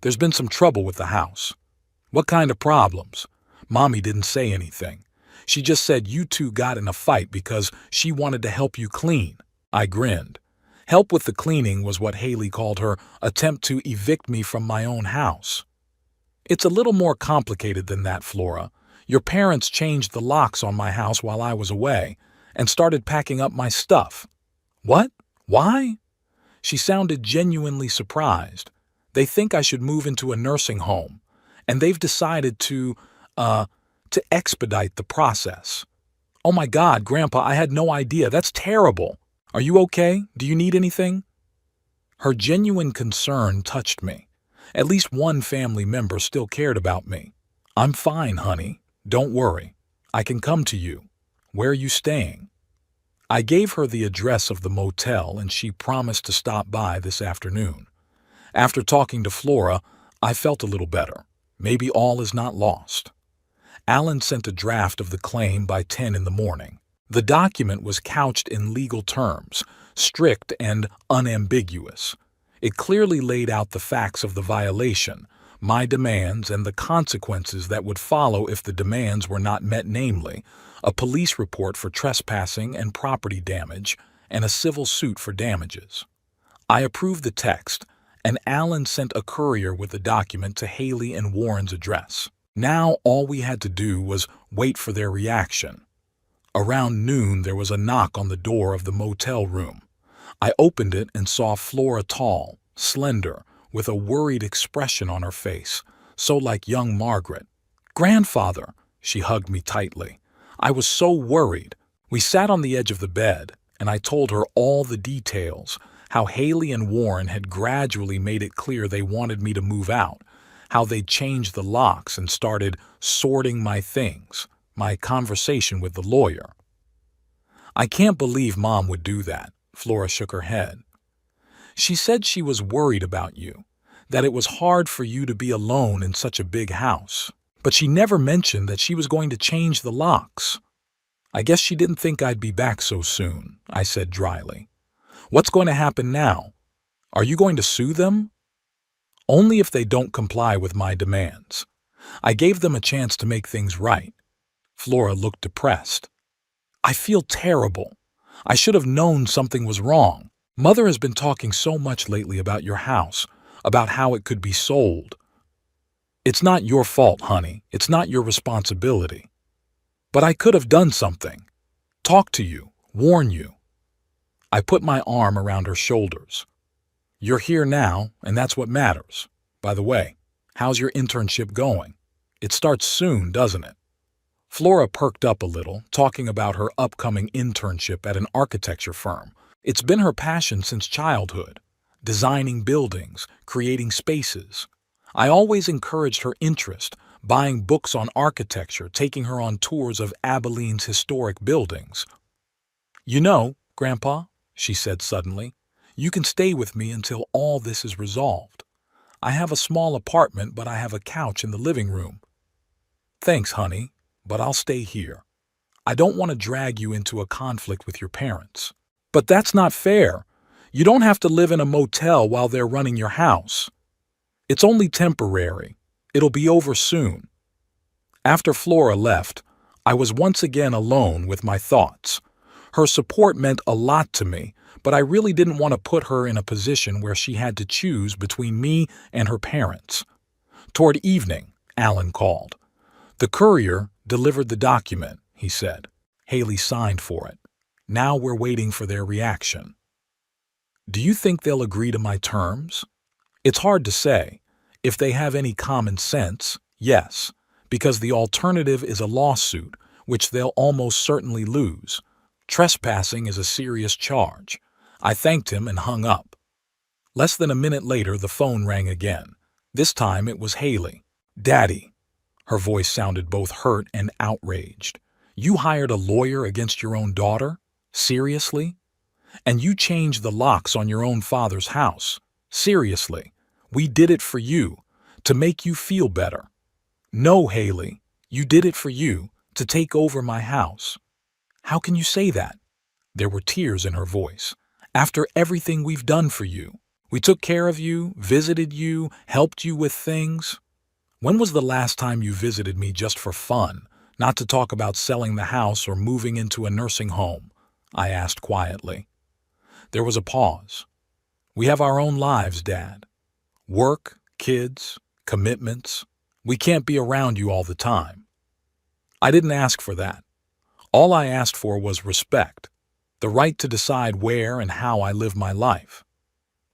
There's been some trouble with the house." "What kind of problems?" "Mommy didn't say anything. She just said you two got in a fight because she wanted to help you clean." I grinned. Help with the cleaning was what Haley called her attempt to evict me from my own house. It's a little more complicated than that, Flora. Your parents changed the locks on my house while I was away and started packing up my stuff. What? Why? She sounded genuinely surprised. They think I should move into a nursing home, and they've decided to expedite the process. Oh my God, Grandpa, I had no idea. That's terrible. Are you okay? Do you need anything? Her genuine concern touched me. At least one family member still cared about me. I'm fine, honey. Don't worry. I can come to you. Where are you staying? I gave her the address of the motel and she promised to stop by this afternoon. After talking to Flora, I felt a little better. Maybe all is not lost. Alan sent a draft of the claim by 10 in the morning. The document was couched in legal terms, strict and unambiguous. It clearly laid out the facts of the violation, my demands, and the consequences that would follow if the demands were not met, namely, a police report for trespassing and property damage, and a civil suit for damages. I approved the text, and Alan sent a courier with the document to Haley and Warren's address. Now all we had to do was wait for their reaction. Around noon there was a knock on the door of the motel room. I opened it and saw Flora, tall, slender, with a worried expression on her face, so like young Margaret. "Grandfather," she hugged me tightly. I was so worried. We sat on the edge of the bed, and I told her all the details, how Haley and Warren had gradually made it clear they wanted me to move out, how they'd changed the locks and started sorting my things, my conversation with the lawyer. "I can't believe Mom would do that," Flora shook her head. "She said she was worried about you, that it was hard for you to be alone in such a big house. But she never mentioned that she was going to change the locks." "I guess she didn't think I'd be back so soon," I said dryly. "What's going to happen now? Are you going to sue them?" "Only if they don't comply with my demands. I gave them a chance to make things right." Flora looked depressed. "I feel terrible. I should have known something was wrong. Mother has been talking so much lately about your house, about how it could be sold. It's not your fault, honey. It's not your responsibility. But I could have done something. Talk to you, warn you." I put my arm around her shoulders. "You're here now, and that's what matters. By the way, how's your internship going? It starts soon, doesn't it?" Flora perked up a little, talking about her upcoming internship at an architecture firm. It's been her passion since childhood, designing buildings, creating spaces. I always encouraged her interest, buying books on architecture, taking her on tours of Abilene's historic buildings. "You know, Grandpa," she said suddenly, "you can stay with me until all this is resolved. I have a small apartment, but I have a couch in the living room." "Thanks, honey, but I'll stay here. I don't want to drag you into a conflict with your parents." "But that's not fair. You don't have to live in a motel while they're running your house. It's only temporary. It'll be over soon." After Flora left, I was once again alone with my thoughts. Her support meant a lot to me, but I really didn't want to put her in a position where she had to choose between me and her parents. Toward evening, Alan called. "The courier delivered the document," he said. "Haley signed for it. Now we're waiting for their reaction." "Do you think they'll agree to my terms?" "It's hard to say. If they have any common sense, yes, because the alternative is a lawsuit, which they'll almost certainly lose. Trespassing is a serious charge." I thanked him and hung up. Less than a minute later, the phone rang again. This time it was Haley. "Daddy," her voice sounded both hurt and outraged. "You hired a lawyer against your own daughter? Seriously? And you changed the locks on your own father's house? Seriously? We did it for you, to make you feel better." "No, Haley, you did it for you, to take over my house." "How can you say that?" There were tears in her voice. "After everything we've done for you. We took care of you, visited you, helped you with things. When was the last time you visited me just for fun, not to talk about selling the house or moving into a nursing home?" I asked quietly. There was a pause. "We have our own lives, Dad. Work, kids, commitments. We can't be around you all the time. I didn't ask for that. All I asked for was respect, the right to decide where and how I live my life.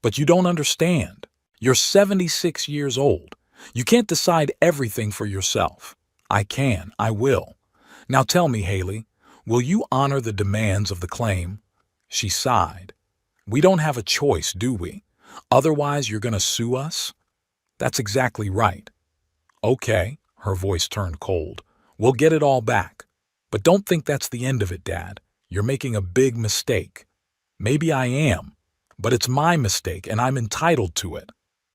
But you don't understand. You're 76 years old. You can't decide everything for yourself. I can. I will. Now tell me, Haley, will you honor the demands of the claim? She sighed. We don't have a choice, do we? Otherwise, you're going to sue us? That's exactly right. Okay, her voice turned cold. We'll get it all back. But don't think that's the end of it, Dad. You're making a big mistake. Maybe I am, but it's my mistake and I'm entitled to it.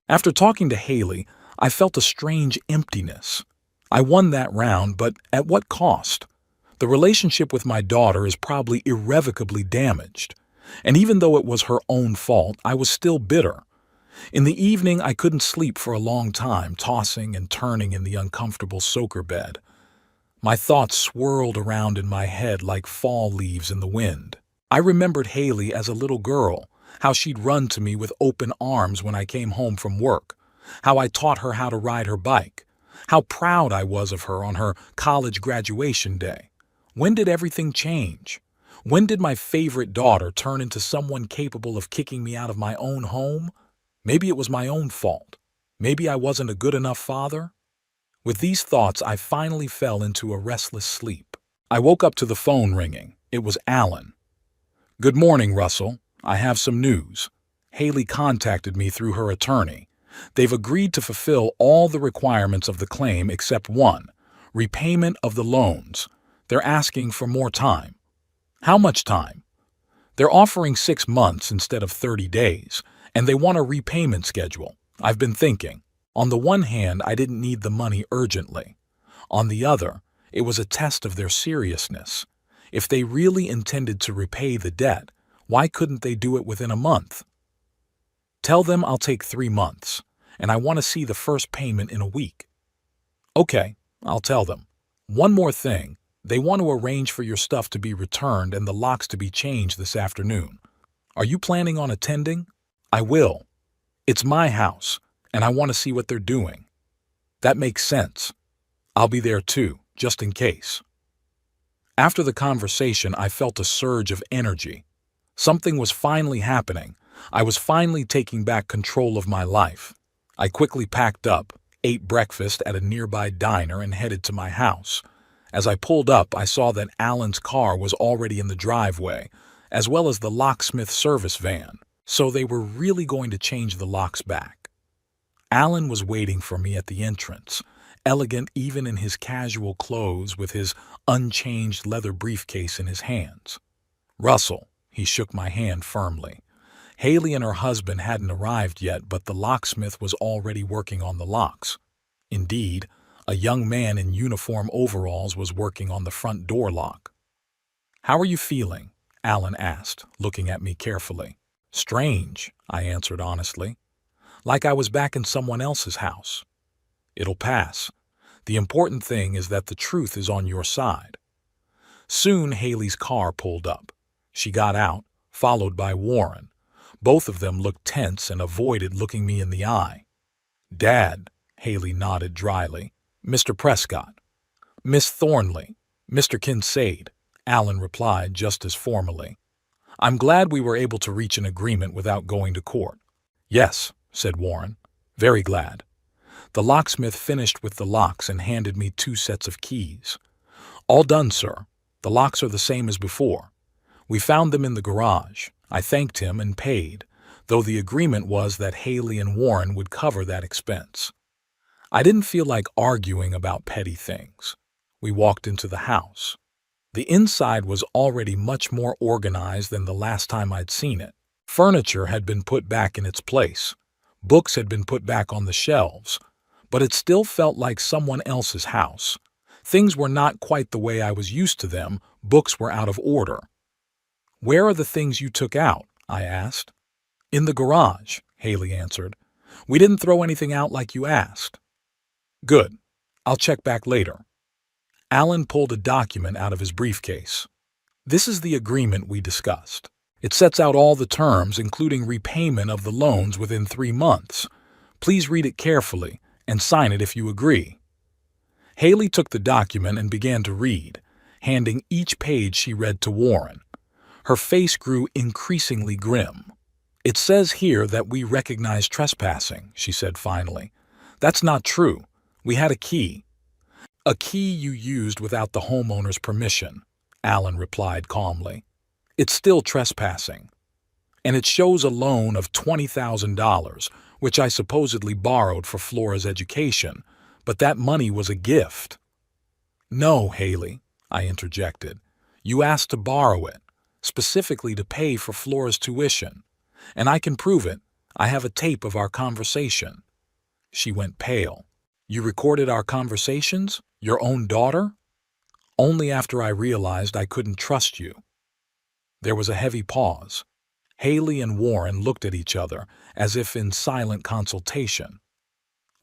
After talking to Haley, I felt a strange emptiness. I won that round, but at what cost? The relationship with my daughter is probably irrevocably damaged. And even though it was her own fault, I was still bitter. In the evening, I couldn't sleep for a long time, tossing and turning in the uncomfortable soaker bed. My thoughts swirled around in my head like fall leaves in the wind. I remembered Haley as a little girl, how she'd run to me with open arms when I came home from work, how I taught her how to ride her bike, how proud I was of her on her college graduation day. When did everything change? When did my favorite daughter turn into someone capable of kicking me out of my own home? Maybe it was my own fault. Maybe I wasn't a good enough father. With these thoughts, I finally fell into a restless sleep. I woke up to the phone ringing. It was Alan. Good morning, Russell. I have some news. Haley contacted me through her attorney. They've agreed to fulfill all the requirements of the claim except one, repayment of the loans. They're asking for more time. How much time? They're offering 6 months instead of 30 days, and they want a repayment schedule. I've been thinking. On the one hand, I didn't need the money urgently. On the other, it was a test of their seriousness. If they really intended to repay the debt, why couldn't they do it within a month? Tell them I'll take 3 months, and I want to see the first payment in a week. Okay, I'll tell them. One more thing. They want to arrange for your stuff to be returned and the locks to be changed this afternoon. Are you planning on attending? I will. It's my house, and I want to see what they're doing. That makes sense. I'll be there too, just in case. After the conversation, I felt a surge of energy. Something was finally happening. I was finally taking back control of my life. I quickly packed up, ate breakfast at a nearby diner, and headed to my house. As I pulled up, I saw that Alan's car was already in the driveway, as well as the locksmith service van, so they were really going to change the locks back. Alan was waiting for me at the entrance, elegant even in his casual clothes with his unchanged leather briefcase in his hands. Russell, he shook my hand firmly. Haley and her husband hadn't arrived yet, but the locksmith was already working on the locks. Indeed, a young man in uniform overalls was working on the front door lock. How are you feeling? Alan asked, looking at me carefully. Strange, I answered honestly. Like I was back in someone else's house. It'll pass. The important thing is that the truth is on your side. Soon Haley's car pulled up. She got out, followed by Warren. Both of them looked tense and avoided looking me in the eye. Dad, Haley nodded dryly. Mr. Prescott. Miss Thornley. Mr. Kincaid, Alan replied just as formally. I'm glad we were able to reach an agreement without going to court. Yes, said Warren. Very glad. The locksmith finished with the locks and handed me 2 sets of keys. All done, sir. The locks are the same as before. We found them in the garage. I thanked him and paid, though the agreement was that Haley and Warren would cover that expense. I didn't feel like arguing about petty things. We walked into the house. The inside was already much more organized than the last time I'd seen it. Furniture had been put back in its place. Books had been put back on the shelves, but it still felt like someone else's house. Things were not quite the way I was used to them. Books were out of order. Where are the things you took out? I asked. In the garage, Haley answered. We didn't throw anything out like you asked. Good. I'll check back later. Alan pulled a document out of his briefcase. This is the agreement we discussed. It sets out all the terms, including repayment of the loans within 3 months. Please read it carefully and sign it if you agree. Haley took the document and began to read, handing each page she read to Warren. Her face grew increasingly grim. "It says here that we recognize trespassing," she said finally. "That's not true. We had a key." "A key you used without the homeowner's permission," Alan replied calmly. "It's still trespassing. And it shows a loan of $20,000, which I supposedly borrowed for Flora's education, but that money was a gift." "No, Haley," I interjected. "You asked to borrow it, specifically to pay for Flora's tuition. And I can prove it. I have a tape of our conversation." She went pale. "You recorded our conversations? Your own daughter?" "Only after I realized I couldn't trust you." There was a heavy pause. Haley and Warren looked at each other, as if in silent consultation.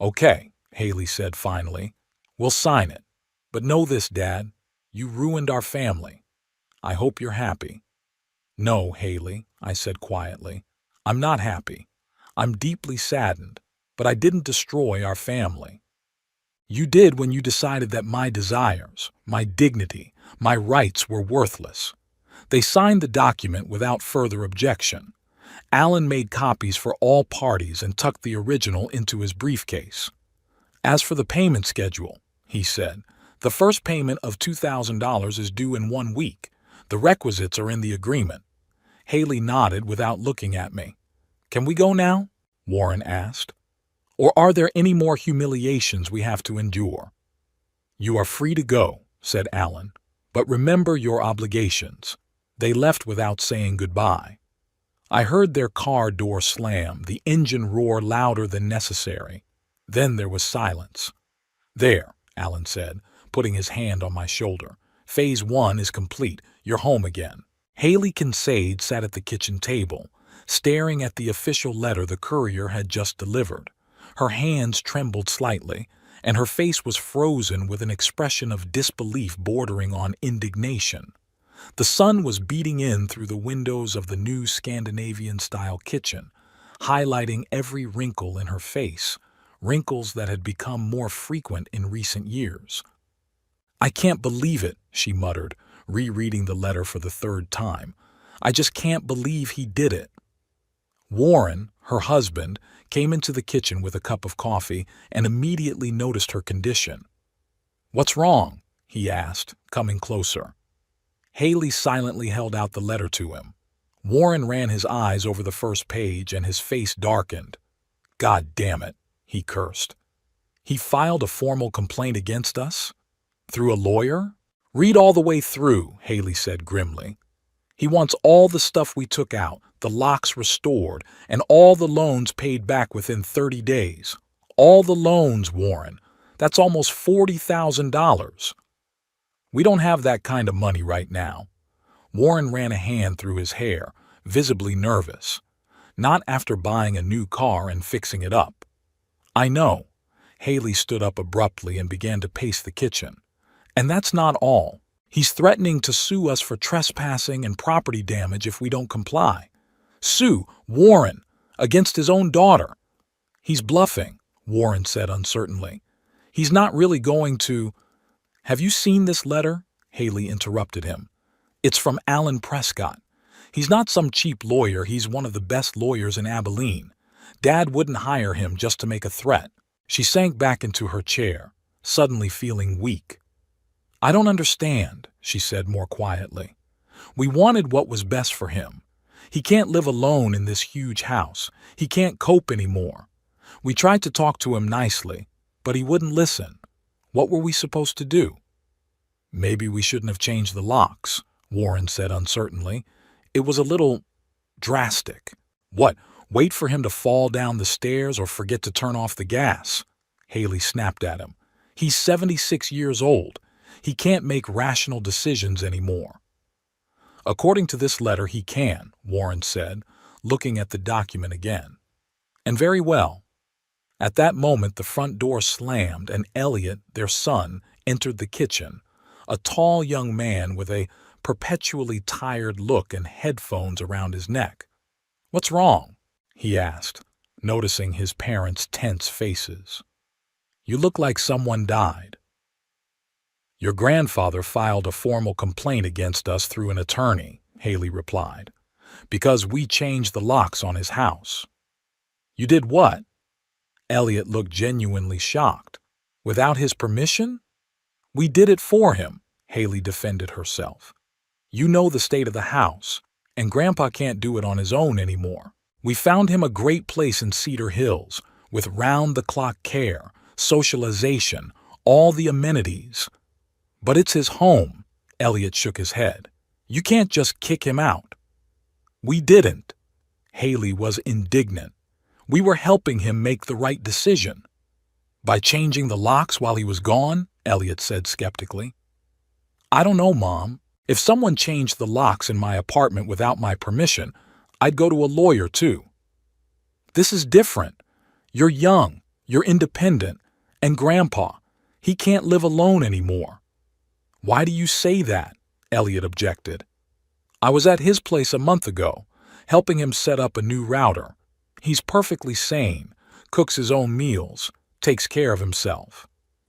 "Okay," Haley said finally. "We'll sign it. But know this, Dad. You ruined our family. I hope you're happy." "No, Haley," I said quietly. "I'm not happy. I'm deeply saddened, but I didn't destroy our family. You did when you decided that my desires, my dignity, my rights were worthless." They signed the document without further objection. Alan made copies for all parties and tucked the original into his briefcase. "As for the payment schedule," he said, "the first payment of $2,000 is due in 1 week. The requisites are in the agreement." Haley nodded without looking at me. "Can we go now?" Warren asked. "Or are there any more humiliations we have to endure?" "You are free to go," said Alan, "but remember your obligations." They left without saying goodbye. I heard their car door slam, the engine roar louder than necessary. Then there was silence. "There," Alan said, putting his hand on my shoulder. "Phase 1 is complete. You're home again." Haley Kincaid sat at the kitchen table, staring at the official letter the courier had just delivered. Her hands trembled slightly, and her face was frozen with an expression of disbelief bordering on indignation. The sun was beating in through the windows of the new Scandinavian-style kitchen, highlighting every wrinkle in her face, wrinkles that had become more frequent in recent years. "I can't believe it," she muttered, rereading the letter for the third time. "I just can't believe he did it." Warren, her husband, came into the kitchen with a cup of coffee and immediately noticed her condition. "What's wrong?" he asked, coming closer. Haley silently held out the letter to him. Warren ran his eyes over the first page and his face darkened. "God damn it," he cursed. "He filed a formal complaint against us? Through a lawyer?" "Read all the way through," Haley said grimly. "He wants all the stuff we took out, the locks restored, and all the loans paid back within 30 days. All the loans, Warren. That's almost $40,000. We don't have that kind of money right now." Warren ran a hand through his hair, visibly nervous. "Not after buying a new car and fixing it up." "I know." Haley stood up abruptly and began to pace the kitchen. "And that's not all. He's threatening to sue us for trespassing and property damage if we don't comply." "Sue Warren against his own daughter." "He's bluffing," Warren said uncertainly. "He's not really going to—" "Have you seen this letter?" Haley interrupted him. "It's from Alan Prescott. He's not some cheap lawyer, he's one of the best lawyers in Abilene. Dad wouldn't hire him just to make a threat." She sank back into her chair, suddenly feeling weak. "I don't understand," she said more quietly. "We wanted what was best for him. He can't live alone in this huge house. He can't cope anymore. We tried to talk to him nicely, but he wouldn't listen. What were we supposed to do?" "Maybe we shouldn't have changed the locks," Warren said uncertainly. "It was a little drastic." "What, wait for him to fall down the stairs or forget to turn off the gas?" Haley snapped at him. "He's 76 years old. He can't make rational decisions anymore." "According to this letter, he can," Warren said, looking at the document again. "And very well." At that moment, the front door slammed and Elliot, their son, entered the kitchen, a tall young man with a perpetually tired look and headphones around his neck. "What's wrong?" he asked, noticing his parents' tense faces. "You look like someone died." Your grandfather filed a formal complaint against us through an attorney, Haley replied, because we changed the locks on his house. You did what? Elliot looked genuinely shocked. Without his permission? We did it for him, Haley defended herself. You know the state of the house, and Grandpa can't do it on his own anymore. We found him a great place in Cedar Hills, with round-the-clock care, socialization, all the amenities. But it's his home, Elliot shook his head. You can't just kick him out. We didn't. Haley was indignant. We were helping him make the right decision. By changing the locks while he was gone, Elliot said skeptically. I don't know, Mom. If someone changed the locks in my apartment without my permission, I'd go to a lawyer too. This is different. You're young, you're independent, and Grandpa, he can't live alone anymore. Why do you say that? Elliot objected. I was at his place a month ago, helping him set up a new router. He's perfectly sane, cooks his own meals, takes care of himself.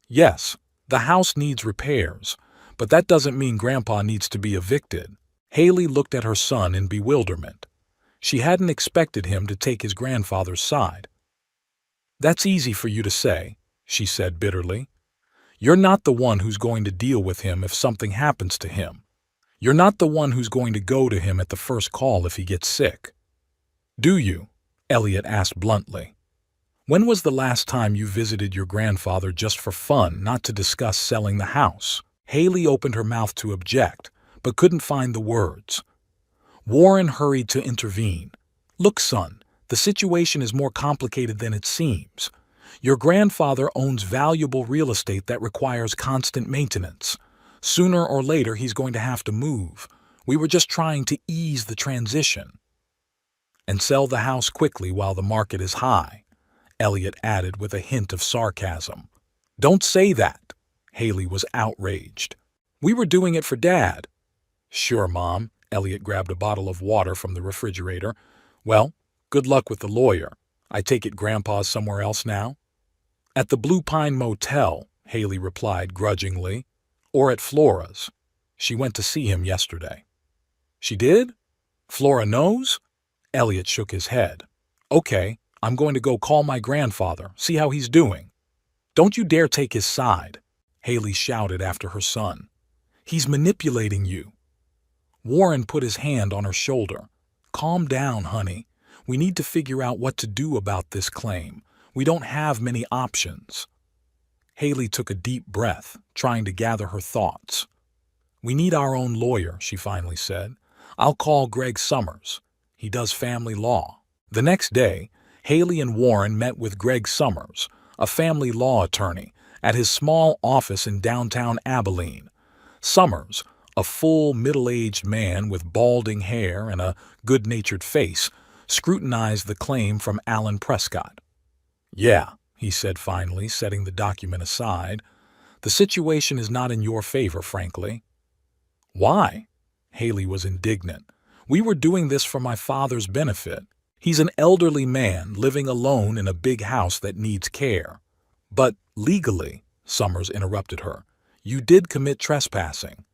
Yes, the house needs repairs, but that doesn't mean Grandpa needs to be evicted. Haley looked at her son in bewilderment. She hadn't expected him to take his grandfather's side. That's easy for you to say, she said bitterly. You're not the one who's going to deal with him if something happens to him. You're not the one who's going to go to him at the first call if he gets sick. Do you? Elliot asked bluntly. When was the last time you visited your grandfather just for fun, not to discuss selling the house? Haley opened her mouth to object, but couldn't find the words. Warren hurried to intervene. Look, son, the situation is more complicated than it seems. Your grandfather owns valuable real estate that requires constant maintenance. Sooner or later, he's going to have to move. We were just trying to ease the transition. And sell the house quickly while the market is high, Elliot added with a hint of sarcasm. Don't say that. Haley was outraged. We were doing it for Dad. Sure, Mom. Elliot grabbed a bottle of water from the refrigerator. Well, good luck with the lawyer. I take it Grandpa's somewhere else now? At the Blue Pine Motel, Haley replied grudgingly. Or at Flora's. She went to see him yesterday. She did? Flora knows? Elliot shook his head. Okay, I'm going to go call my grandfather, see how he's doing. Don't you dare take his side, Haley shouted after her son. He's manipulating you. Warren put his hand on her shoulder. Calm down, honey. We need to figure out what to do about this claim. We don't have many options. Haley took a deep breath, trying to gather her thoughts. We need our own lawyer, she finally said. I'll call Greg Summers. He does family law. The next day, Haley and Warren met with Greg Summers, a family law attorney, at his small office in downtown Abilene. Summers, a full middle-aged man with balding hair and a good-natured face, scrutinized the claim from Alan Prescott. Yeah, he said finally, setting the document aside. The situation is not in your favor, frankly. Why? Haley was indignant. We were doing this for my father's benefit. He's an elderly man living alone in a big house that needs care. But legally, Summers interrupted her, you did commit trespassing.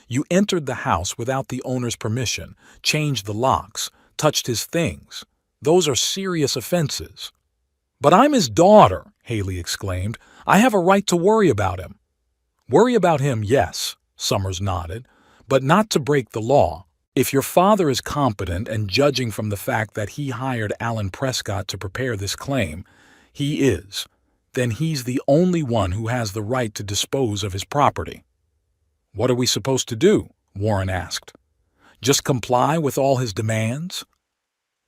You entered the house without the owner's permission, changed the locks, touched his things. Those are serious offenses. But I'm his daughter, Haley exclaimed. I have a right to worry about him. Worry about him, yes, Summers nodded, but not to break the law. If your father is competent and judging from the fact that he hired Alan Prescott to prepare this claim, he is, then he's the only one who has the right to dispose of his property. What are we supposed to do? Warren asked. Just comply with all his demands?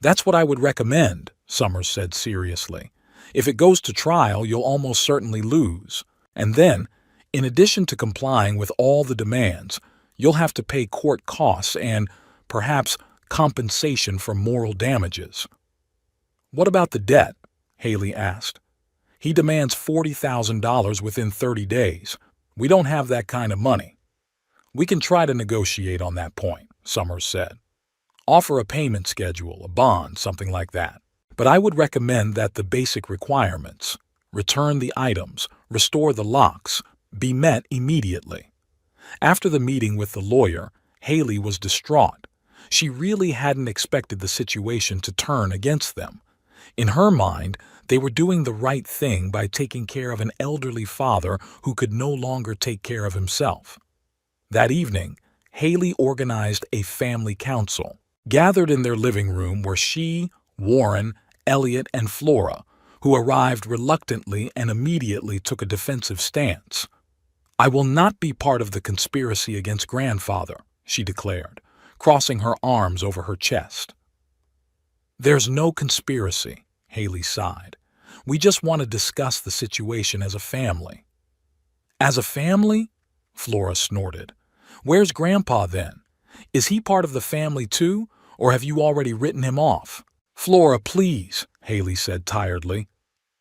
That's what I would recommend, Summers said seriously. If it goes to trial, you'll almost certainly lose. And then, in addition to complying with all the demands, you'll have to pay court costs and, perhaps, compensation for moral damages. What about the debt? Haley asked. He demands $40,000 within 30 days. We don't have that kind of money. We can try to negotiate on that point, Summers said. Offer a payment schedule, a bond, something like that. But I would recommend that the basic requirements, return the items, restore the locks, be met immediately. After the meeting with the lawyer, Haley was distraught. She really hadn't expected the situation to turn against them. In her mind, they were doing the right thing by taking care of an elderly father who could no longer take care of himself. That evening, Haley organized a family council. Gathered in their living room were she, Warren, Elliot, and Flora, who arrived reluctantly and immediately took a defensive stance. "I will not be part of the conspiracy against grandfather," she declared, crossing her arms over her chest. "There's no conspiracy," Haley sighed. "We just want to discuss the situation as a family." "As a family?" Flora snorted. "Where's Grandpa then? Is he part of the family too, or have you already written him off?" "Flora, please," Haley said tiredly.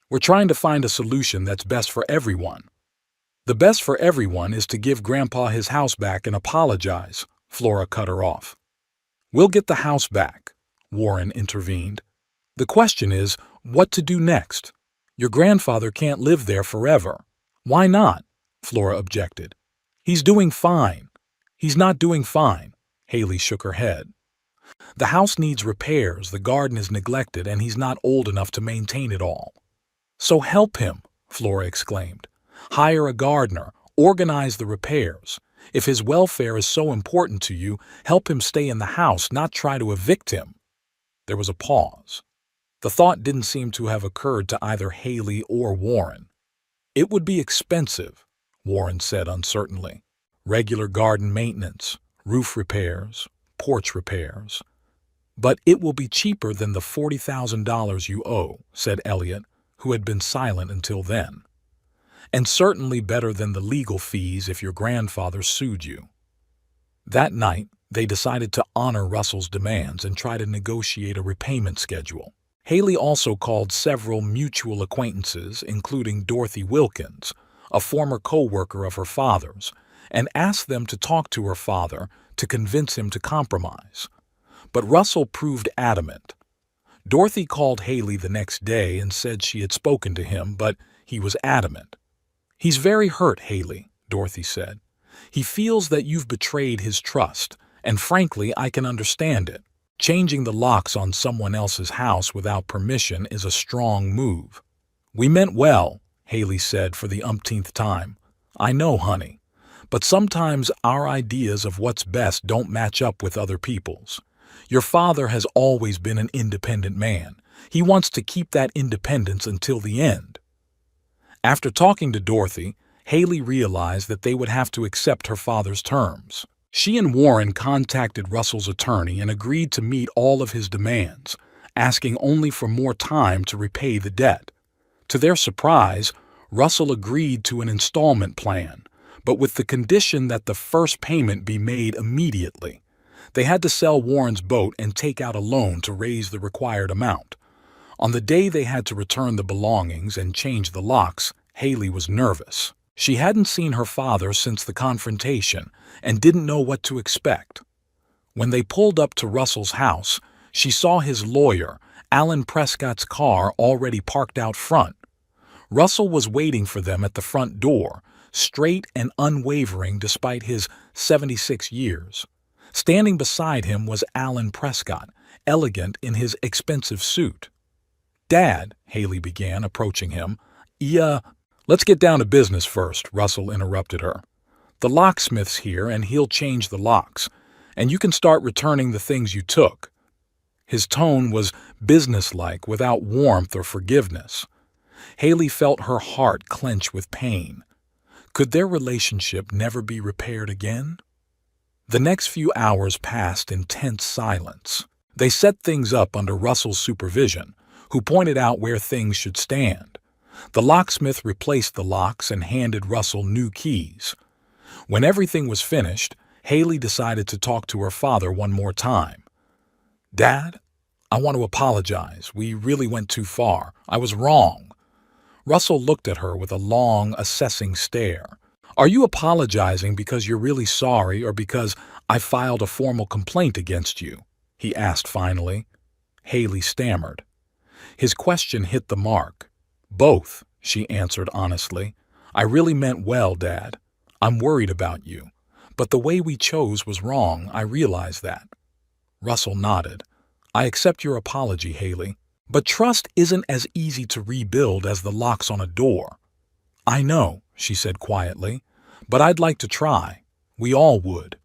"We're trying to find a solution that's best for everyone." "The best for everyone is to give Grandpa his house back and apologize," Flora cut her off. "We'll get the house back," Warren intervened. "The question is, what to do next? Your grandfather can't live there forever." "Why not?" Flora objected. "He's doing fine." "He's not doing fine," Haley shook her head. "The house needs repairs, the garden is neglected, and he's not old enough to maintain it all." "So help him," Flora exclaimed. "Hire a gardener, organize the repairs. If his welfare is so important to you, help him stay in the house, not try to evict him." There was a pause. The thought didn't seem to have occurred to either Haley or Warren. "It would be expensive," Warren said uncertainly. "Regular garden maintenance, roof repairs, porch repairs." "But it will be cheaper than the $40,000 you owe," said Elliot, who had been silent until then. "And certainly better than the legal fees if your grandfather sued you." That night, they decided to honor Russell's demands and try to negotiate a repayment schedule. Haley also called several mutual acquaintances, including Dorothy Wilkins, a former co-worker of her father's, and asked them to talk to her father to convince him to compromise. But Russell proved adamant. Dorothy called Haley the next day and said she had spoken to him, but he was adamant. "He's very hurt, Haley," Dorothy said. "He feels that you've betrayed his trust, and frankly, I can understand it. Changing the locks on someone else's house without permission is a strong move." "We meant well," Haley said for the umpteenth time. "I know, honey. But sometimes our ideas of what's best don't match up with other people's. Your father has always been an independent man. He wants to keep that independence until the end." After talking to Dorothy, Haley realized that they would have to accept her father's terms. She and Warren contacted Russell's attorney and agreed to meet all of his demands, asking only for more time to repay the debt. To their surprise, Russell agreed to an installment plan, but with the condition that the first payment be made immediately. They had to sell Warren's boat and take out a loan to raise the required amount. On the day they had to return the belongings and change the locks, Haley was nervous. She hadn't seen her father since the confrontation and didn't know what to expect. When they pulled up to Russell's house, she saw his lawyer, Alan Prescott's car, already parked out front. Russell was waiting for them at the front door, straight and unwavering despite his 76 years. Standing beside him was Alan Prescott, elegant in his expensive suit. "Dad," Haley began, approaching him. "Let's get down to business first," Russell interrupted her. "The locksmith's here and he'll change the locks, and you can start returning the things you took." His tone was businesslike, without warmth or forgiveness. Haley felt her heart clench with pain. Could their relationship never be repaired again? The next few hours passed in tense silence. They set things up under Russell's supervision, who pointed out where things should stand. The locksmith replaced the locks and handed Russell new keys. When everything was finished, Haley decided to talk to her father one more time. "Dad, I want to apologize. We really went too far. I was wrong." Russell looked at her with a long, assessing stare. "Are you apologizing because you're really sorry or because I filed a formal complaint against you?" he asked finally. Haley stammered. His question hit the mark. "Both," she answered honestly. "I really meant well, Dad. I'm worried about you. But the way we chose was wrong, I realized that. Russell nodded. I accept your apology, Haley. But trust isn't as easy to rebuild as the locks on a door. I know, she said quietly, but I'd like to try. We all would.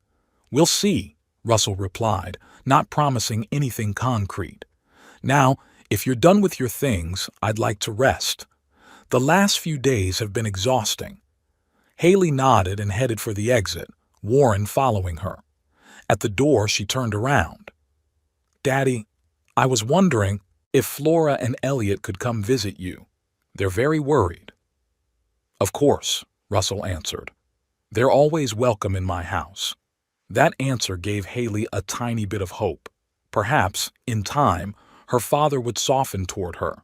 We'll see, Russell replied, not promising anything concrete. Now, if you're done with your things, I'd like to rest. The last few days have been exhausting. Haley nodded and headed for the exit, Warren following her. At the door, she turned around. Daddy, I was wondering if Flora and Elliot could come visit you. They're very worried. Of course, Russell answered. They're always welcome in my house. That answer gave Haley a tiny bit of hope. Perhaps, in time, her father would soften toward her.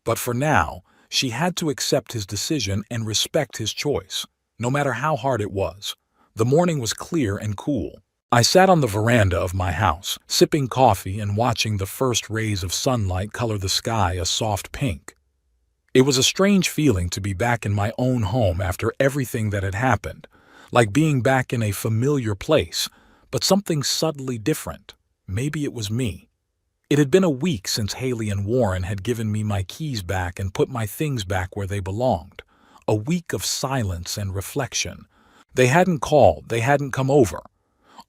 But for now, she had to accept his decision and respect his choice, no matter how hard it was. The morning was clear and cool. I sat on the veranda of my house, sipping coffee and watching the first rays of sunlight color the sky a soft pink. It was a strange feeling to be back in my own home after everything that had happened, like being back in a familiar place, but something subtly different. Maybe it was me. It had been a week since Haley and Warren had given me my keys back and put my things back where they belonged. A week of silence and reflection. They hadn't called, they hadn't come over.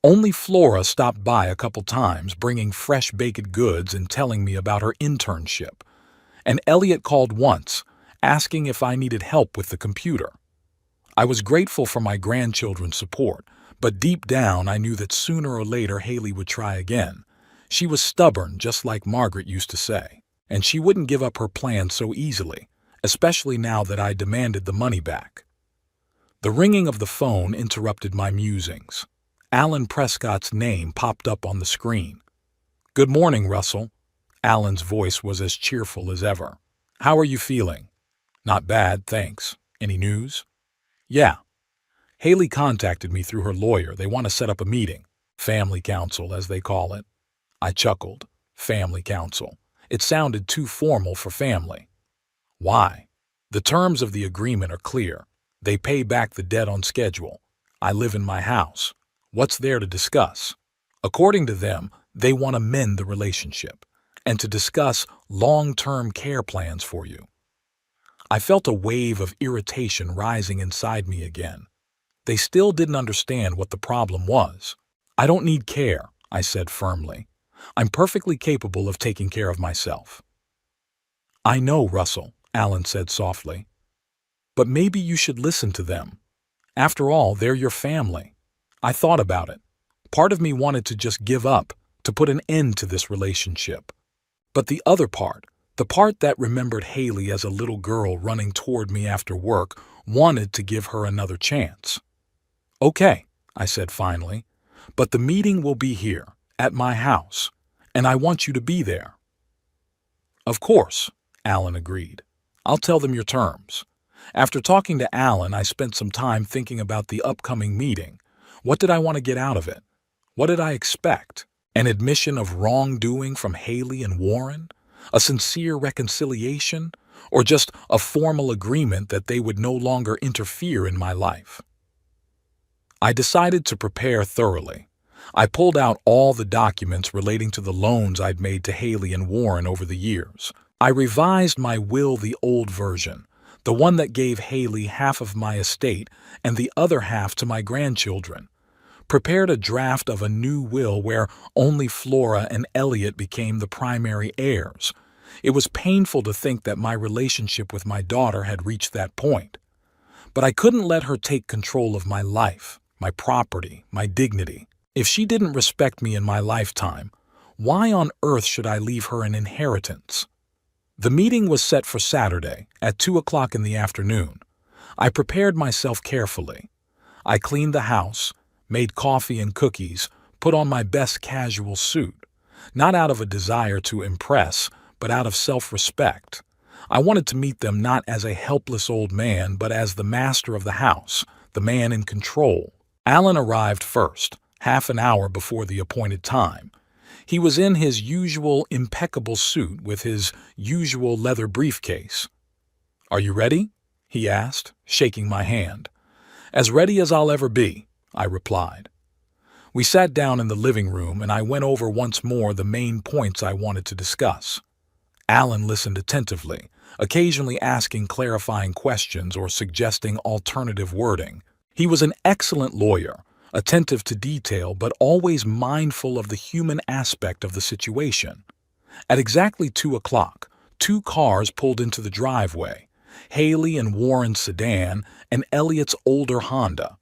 Only Flora stopped by a couple times, bringing fresh baked goods and telling me about her internship. And Elliot called once, asking if I needed help with the computer. I was grateful for my grandchildren's support, but deep down I knew that sooner or later Haley would try again. She was stubborn, just like Margaret used to say, and she wouldn't give up her plans so easily, especially now that I demanded the money back. The ringing of the phone interrupted my musings. Alan Prescott's name popped up on the screen. Good morning, Russell. Alan's voice was as cheerful as ever. How are you feeling? Not bad, thanks. Any news? Yeah. Haley contacted me through her lawyer. They want to set up a meeting. Family council, as they call it. I chuckled. Family council. It sounded too formal for family. Why? The terms of the agreement are clear. They pay back the debt on schedule. I live in my house. What's there to discuss? According to them, they want to mend the relationship and to discuss long-term care plans for you. I felt a wave of irritation rising inside me again. They still didn't understand what the problem was. I don't need care, I said firmly. I'm perfectly capable of taking care of myself. I know, Russell, Alan said softly. But maybe you should listen to them. After all, they're your family. I thought about it. Part of me wanted to just give up, to put an end to this relationship. But the other part, the part that remembered Haley as a little girl running toward me after work, wanted to give her another chance. Okay, I said finally, but the meeting will be here, at my house, and I want you to be there. Of course, Alan agreed. I'll tell them your terms. After talking to Alan, I spent some time thinking about the upcoming meeting. What did I want to get out of it? What did I expect? An admission of wrongdoing from Haley and Warren? A sincere reconciliation? Or just a formal agreement that they would no longer interfere in my life? I decided to prepare thoroughly. I pulled out all the documents relating to the loans I'd made to Haley and Warren over the years. I revised my will, the old version, the one that gave Haley half of my estate and the other half to my grandchildren. Prepared a draft of a new will where only Flora and Elliot became the primary heirs. It was painful to think that my relationship with my daughter had reached that point. But I couldn't let her take control of my life, my property, my dignity. If she didn't respect me in my lifetime, why on earth should I leave her an inheritance? The meeting was set for Saturday at 2 o'clock in the afternoon. I prepared myself carefully. I cleaned the house, made coffee and cookies, put on my best casual suit, not out of a desire to impress, but out of self-respect. I wanted to meet them not as a helpless old man, but as the master of the house, the man in control. Alan arrived first, half an hour before the appointed time. He was in his usual impeccable suit with his usual leather briefcase. "Are you ready?" he asked, shaking my hand. "As ready as I'll ever be," I replied. We sat down in the living room and I went over once more the main points I wanted to discuss. Alan listened attentively, occasionally asking clarifying questions or suggesting alternative wording. He was an excellent lawyer, attentive to detail but always mindful of the human aspect of the situation. At exactly 2 o'clock, 2 cars pulled into the driveway, Haley and Warren's sedan and Elliot's older Honda.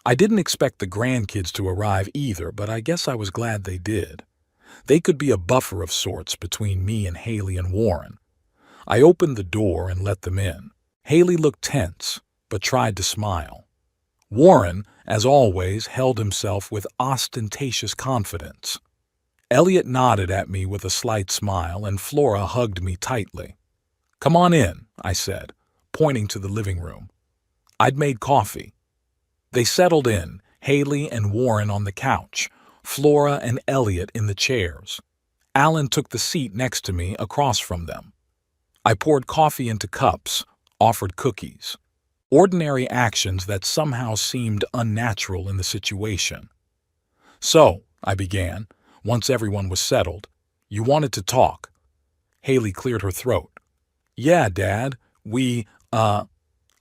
I didn't expect the grandkids to arrive either, but I guess I was glad they did. They could be a buffer of sorts between me and Haley and Warren. I opened the door and let them in. Haley looked tense, but tried to smile. Warren, as always, held himself with ostentatious confidence. Elliot nodded at me with a slight smile, and Flora hugged me tightly. "Come on in," I said, pointing to the living room. I'd made coffee. They settled in, Haley and Warren on the couch, Flora and Elliot in the chairs. Alan took the seat next to me across from them. I poured coffee into cups, offered cookies. Ordinary actions that somehow seemed unnatural in the situation. "So," I began, once everyone was settled, "you wanted to talk." Haley cleared her throat. "Yeah, Dad, I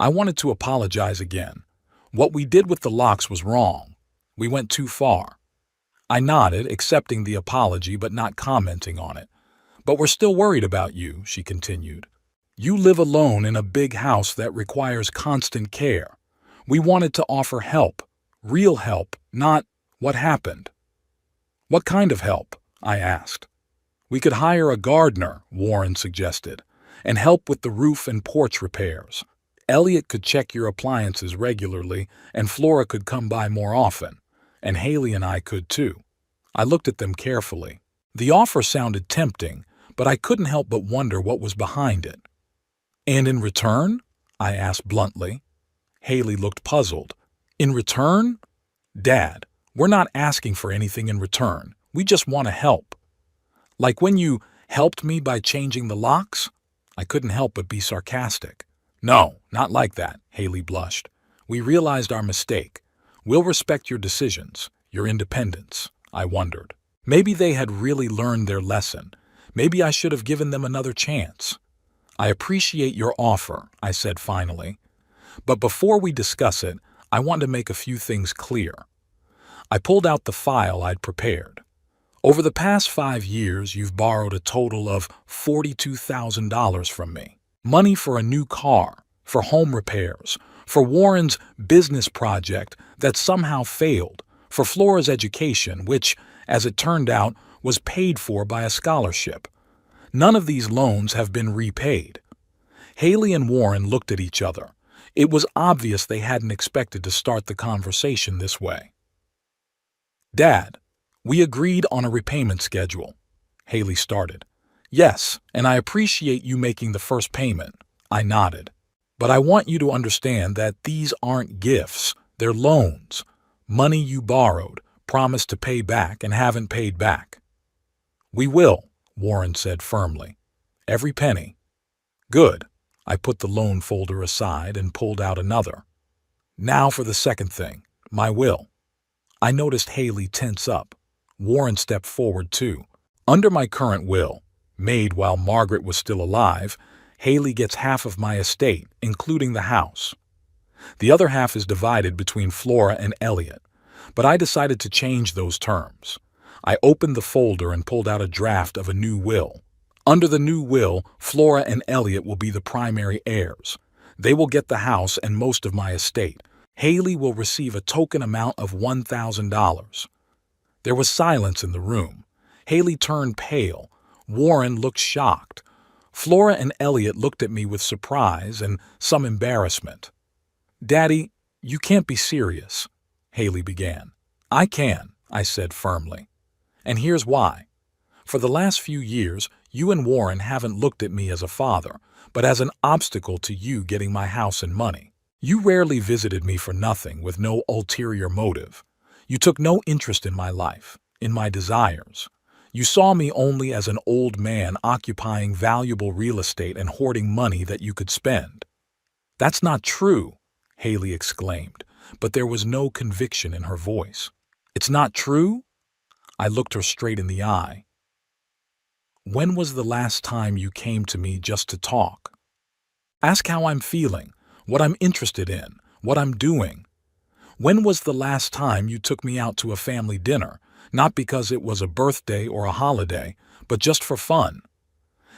wanted to apologize again. What we did with the locks was wrong. We went too far." I nodded, accepting the apology but not commenting on it. "But we're still worried about you," she continued. "You live alone in a big house that requires constant care. We wanted to offer help, real help, not what happened." "What kind of help?" I asked. "We could hire a gardener," Warren suggested, "and help with the roof and porch repairs. Elliot could check your appliances regularly, and Flora could come by more often, and Haley and I could too." I looked at them carefully. The offer sounded tempting, but I couldn't help but wonder what was behind it. "And in return?" I asked bluntly. Haley looked puzzled. "In return?" "Dad, we're not asking for anything in return. We just want to help." "Like when you helped me by changing the locks?" I couldn't help but be sarcastic. "No, not like that," Haley blushed. "We realized our mistake. We'll respect your decisions, your independence." I wondered. Maybe they had really learned their lesson. Maybe I should have given them another chance. "I appreciate your offer," I said finally. "But before we discuss it, I want to make a few things clear." I pulled out the file I'd prepared. "Over the past 5 years, you've borrowed a total of $42,000 from me. Money for a new car, for home repairs, for Warren's business project that somehow failed, for Flora's education, which, as it turned out, was paid for by a scholarship. None of these loans have been repaid." Haley and Warren looked at each other. It was obvious they hadn't expected to start the conversation this way. "Dad, we agreed on a repayment schedule," Haley started. "Yes, and I appreciate you making the first payment." I nodded. "But I want you to understand that these aren't gifts, they're loans. Money you borrowed, promised to pay back, and haven't paid back." "We will," Warren said firmly. "Every penny." "Good." I put the loan folder aside and pulled out another. "Now for the second thing, my will." I noticed Haley tense up. Warren stepped forward too. "Under my current will, made while Margaret was still alive, Haley gets half of my estate, including the house. The other half is divided between Flora and Elliot, but I decided to change those terms. I opened the folder and pulled out a draft of a new will. Under the new will, Flora and Elliot will be the primary heirs. They will get the house and most of my estate. Haley will receive a token amount of $1,000. There was silence in the room. Haley turned pale. Warren looked shocked. Flora and Elliot looked at me with surprise and some embarrassment. "Daddy, you can't be serious," Haley began. "I can," I said firmly. "And here's why. For the last few years, you and Warren haven't looked at me as a father, but as an obstacle to you getting my house and money. You rarely visited me for nothing with no ulterior motive. You took no interest in my life, in my desires. You saw me only as an old man occupying valuable real estate and hoarding money that you could spend." "That's not true," Haley exclaimed. but there was no conviction in her voice. "It's not true?" I looked her straight in the eye. "When was the last time you came to me just to talk? Ask how I'm feeling, what I'm interested in, what I'm doing. When was the last time you took me out to a family dinner, not because it was a birthday or a holiday, but just for fun?"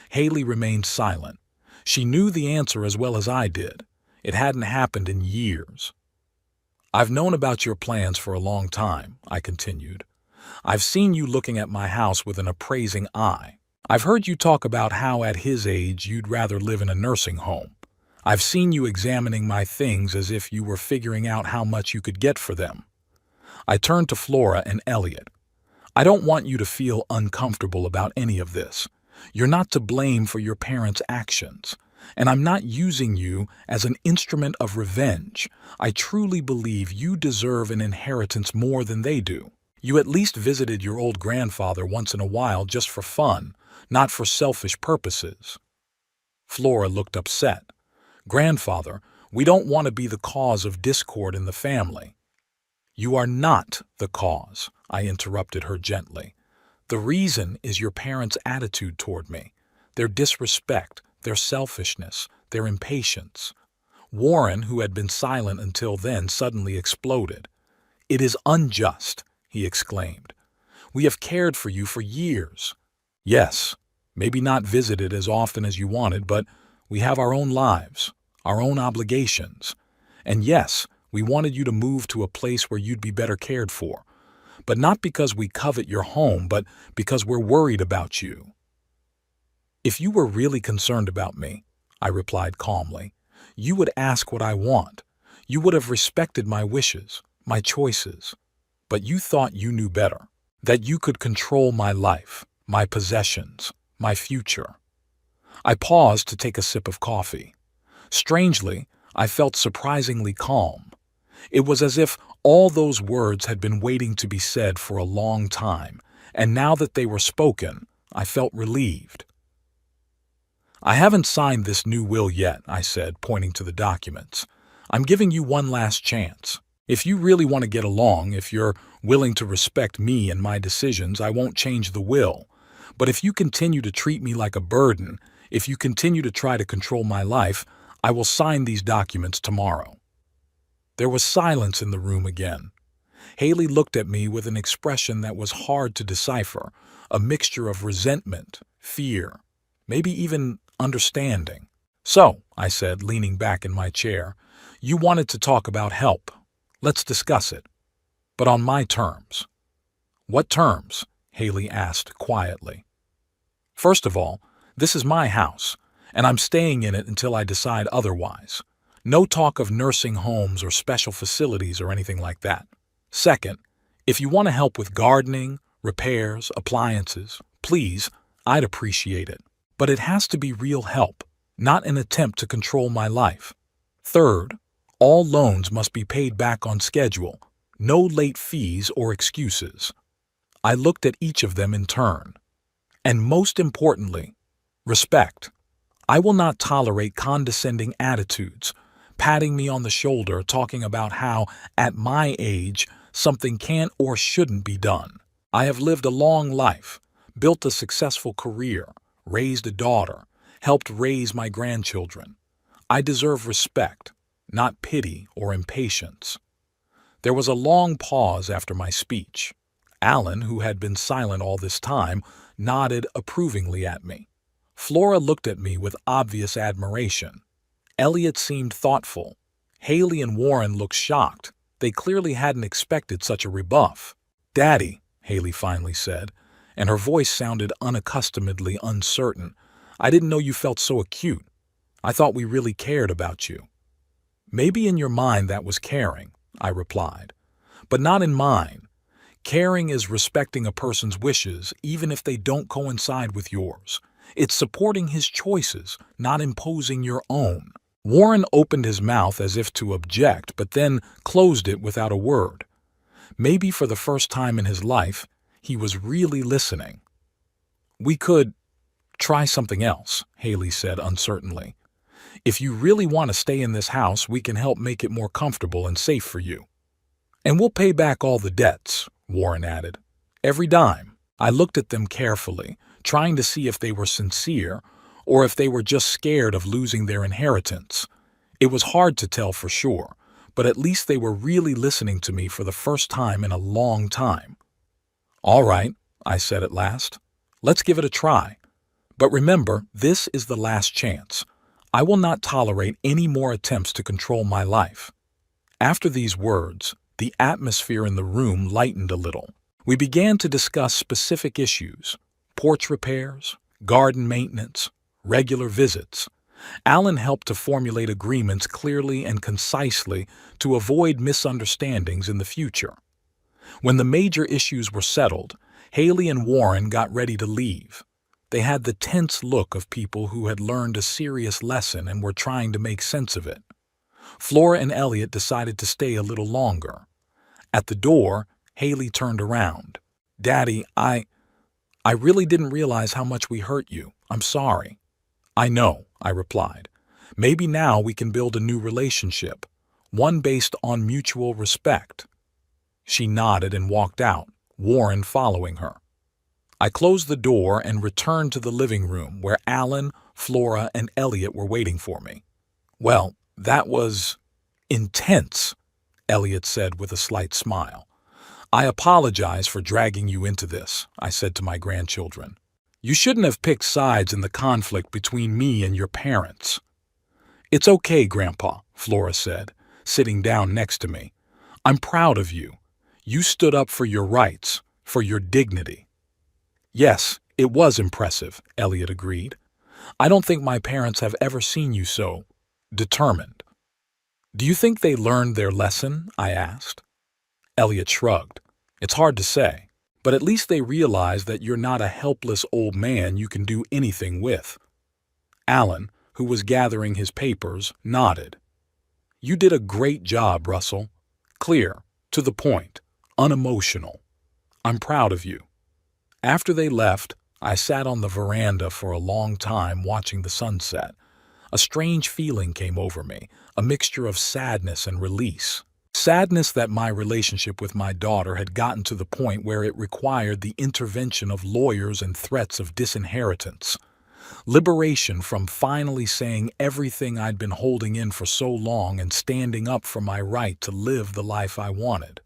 Haley remained silent. She knew the answer as well as I did. It hadn't happened in years. "I've known about your plans for a long time," I continued. "I've seen you looking at my house with an appraising eye. I've heard you talk about how at his age you'd rather live in a nursing home. I've seen you examining my things as if you were figuring out how much you could get for them." I turned to Flora and Elliot. "I don't want you to feel uncomfortable about any of this. You're not to blame for your parents' actions. And I'm not using you as an instrument of revenge. I truly believe you deserve an inheritance more than they do. You at least visited your old grandfather once in a while just for fun, not for selfish purposes." Flora looked upset. "Grandfather, we don't want to be the cause of discord in the family." "You are not the cause," I interrupted her gently. "The reason is your parents' attitude toward me, their disrespect, their selfishness, their impatience." Warren, who had been silent until then, suddenly exploded. "It is unjust," he exclaimed. "We have cared for you for years. Yes, maybe not visited as often as you wanted, but we have our own lives, our own obligations. And yes, we wanted you to move to a place where you'd be better cared for. But not because we covet your home, but because we're worried about you." "If you were really concerned about me," I replied calmly, "you would ask what I want. You would have respected my wishes, my choices. But you thought you knew better, that you could control my life, my possessions, my future." I paused to take a sip of coffee. Strangely, I felt surprisingly calm. It was as if all those words had been waiting to be said for a long time, and now that they were spoken, I felt relieved. "I haven't signed this new will yet," I said, pointing to the documents. "I'm giving you one last chance. If you really want to get along, if you're willing to respect me and my decisions, I won't change the will. But if you continue to treat me like a burden, if you continue to try to control my life, I will sign these documents tomorrow." There was silence in the room again. Haley looked at me with an expression that was hard to decipher, a mixture of resentment, fear, maybe even understanding. "So," I said, leaning back in my chair, "you wanted to talk about help. Let's discuss it. But on my terms." "What terms?" Haley asked quietly. "First of all, this is my house, and I'm staying in it until I decide otherwise. No talk of nursing homes or special facilities or anything like that. Second, if you want to help with gardening, repairs, appliances, please, I'd appreciate it. But it has to be real help, not an attempt to control my life. Third, all loans must be paid back on schedule, no late fees or excuses." I looked at each of them in turn. "And most importantly, respect. I will not tolerate condescending attitudes, patting me on the shoulder, talking about how, at my age, something can't or shouldn't be done. I have lived a long life, built a successful career, raised a daughter, helped raise my grandchildren. I deserve respect, not pity or impatience." There was a long pause after my speech. Alan, who had been silent all this time, nodded approvingly at me. Flora looked at me with obvious admiration. Elliot seemed thoughtful. Haley and Warren looked shocked. They clearly hadn't expected such a rebuff. "Daddy," Haley finally said, and her voice sounded unaccustomedly uncertain, "I didn't know you felt so acute. I thought we really cared about you." "Maybe in your mind that was caring," I replied, "but not in mine. Caring is respecting a person's wishes even if they don't coincide with yours. It's supporting his choices, not imposing your own." Warren opened his mouth as if to object, but then closed it without a word. Maybe for the first time in his life, he was really listening. "We could try something else," Haley said uncertainly. If you really want to stay in this house, we can help make it more comfortable and safe for you. And we'll pay back all the debts, Warren added. Every dime. I looked at them carefully, trying to see if they were sincere or if they were just scared of losing their inheritance. It was hard to tell for sure, but at least they were really listening to me for the first time in a long time. All right, I said at last. Let's give it a try. But remember, this is the last chance. I will not tolerate any more attempts to control my life. After these words, the atmosphere in the room lightened a little. We began to discuss specific issues: porch repairs, garden maintenance, regular visits. Alan helped to formulate agreements clearly and concisely to avoid misunderstandings in the future. When the major issues were settled, Haley and Warren got ready to leave. They had the tense look of people who had learned a serious lesson and were trying to make sense of it. Flora and Elliot decided to stay a little longer. At the door, Haley turned around. "Daddy, I really didn't realize how much we hurt you. I'm sorry." "I know," I replied. "Maybe now we can build a new relationship, one based on mutual respect." She nodded and walked out, Warren following her. I closed the door and returned to the living room where Alan, Flora, and Elliot were waiting for me. "Well, that was intense," Elliot said with a slight smile. "I apologize for dragging you into this," I said to my grandchildren. "You shouldn't have picked sides in the conflict between me and your parents." "It's okay, Grandpa," Flora said, sitting down next to me. "I'm proud of you. You stood up for your rights, for your dignity." "Yes, it was impressive," Elliot agreed. "I don't think my parents have ever seen you so determined." "Do you think they learned their lesson?" I asked. Elliot shrugged. "It's hard to say, but at least they realize that you're not a helpless old man you can do anything with." Alan, who was gathering his papers, nodded. "You did a great job, Russell. Clear, to the point, unemotional. I'm proud of you." After they left, I sat on the veranda for a long time watching the sunset. A strange feeling came over me, a mixture of sadness and release. Sadness that my relationship with my daughter had gotten to the point where it required the intervention of lawyers and threats of disinheritance. Liberation from finally saying everything I'd been holding in for so long and standing up for my right to live the life I wanted.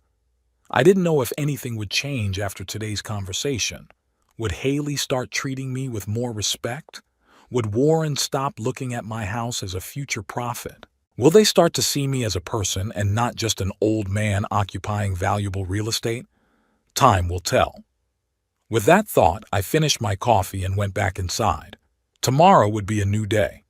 I didn't know if anything would change after today's conversation. Would Haley start treating me with more respect? Would Warren stop looking at my house as a future prophet? Will they start to see me as a person and not just an old man occupying valuable real estate? Time will tell. With that thought, I finished my coffee and went back inside. Tomorrow would be a new day.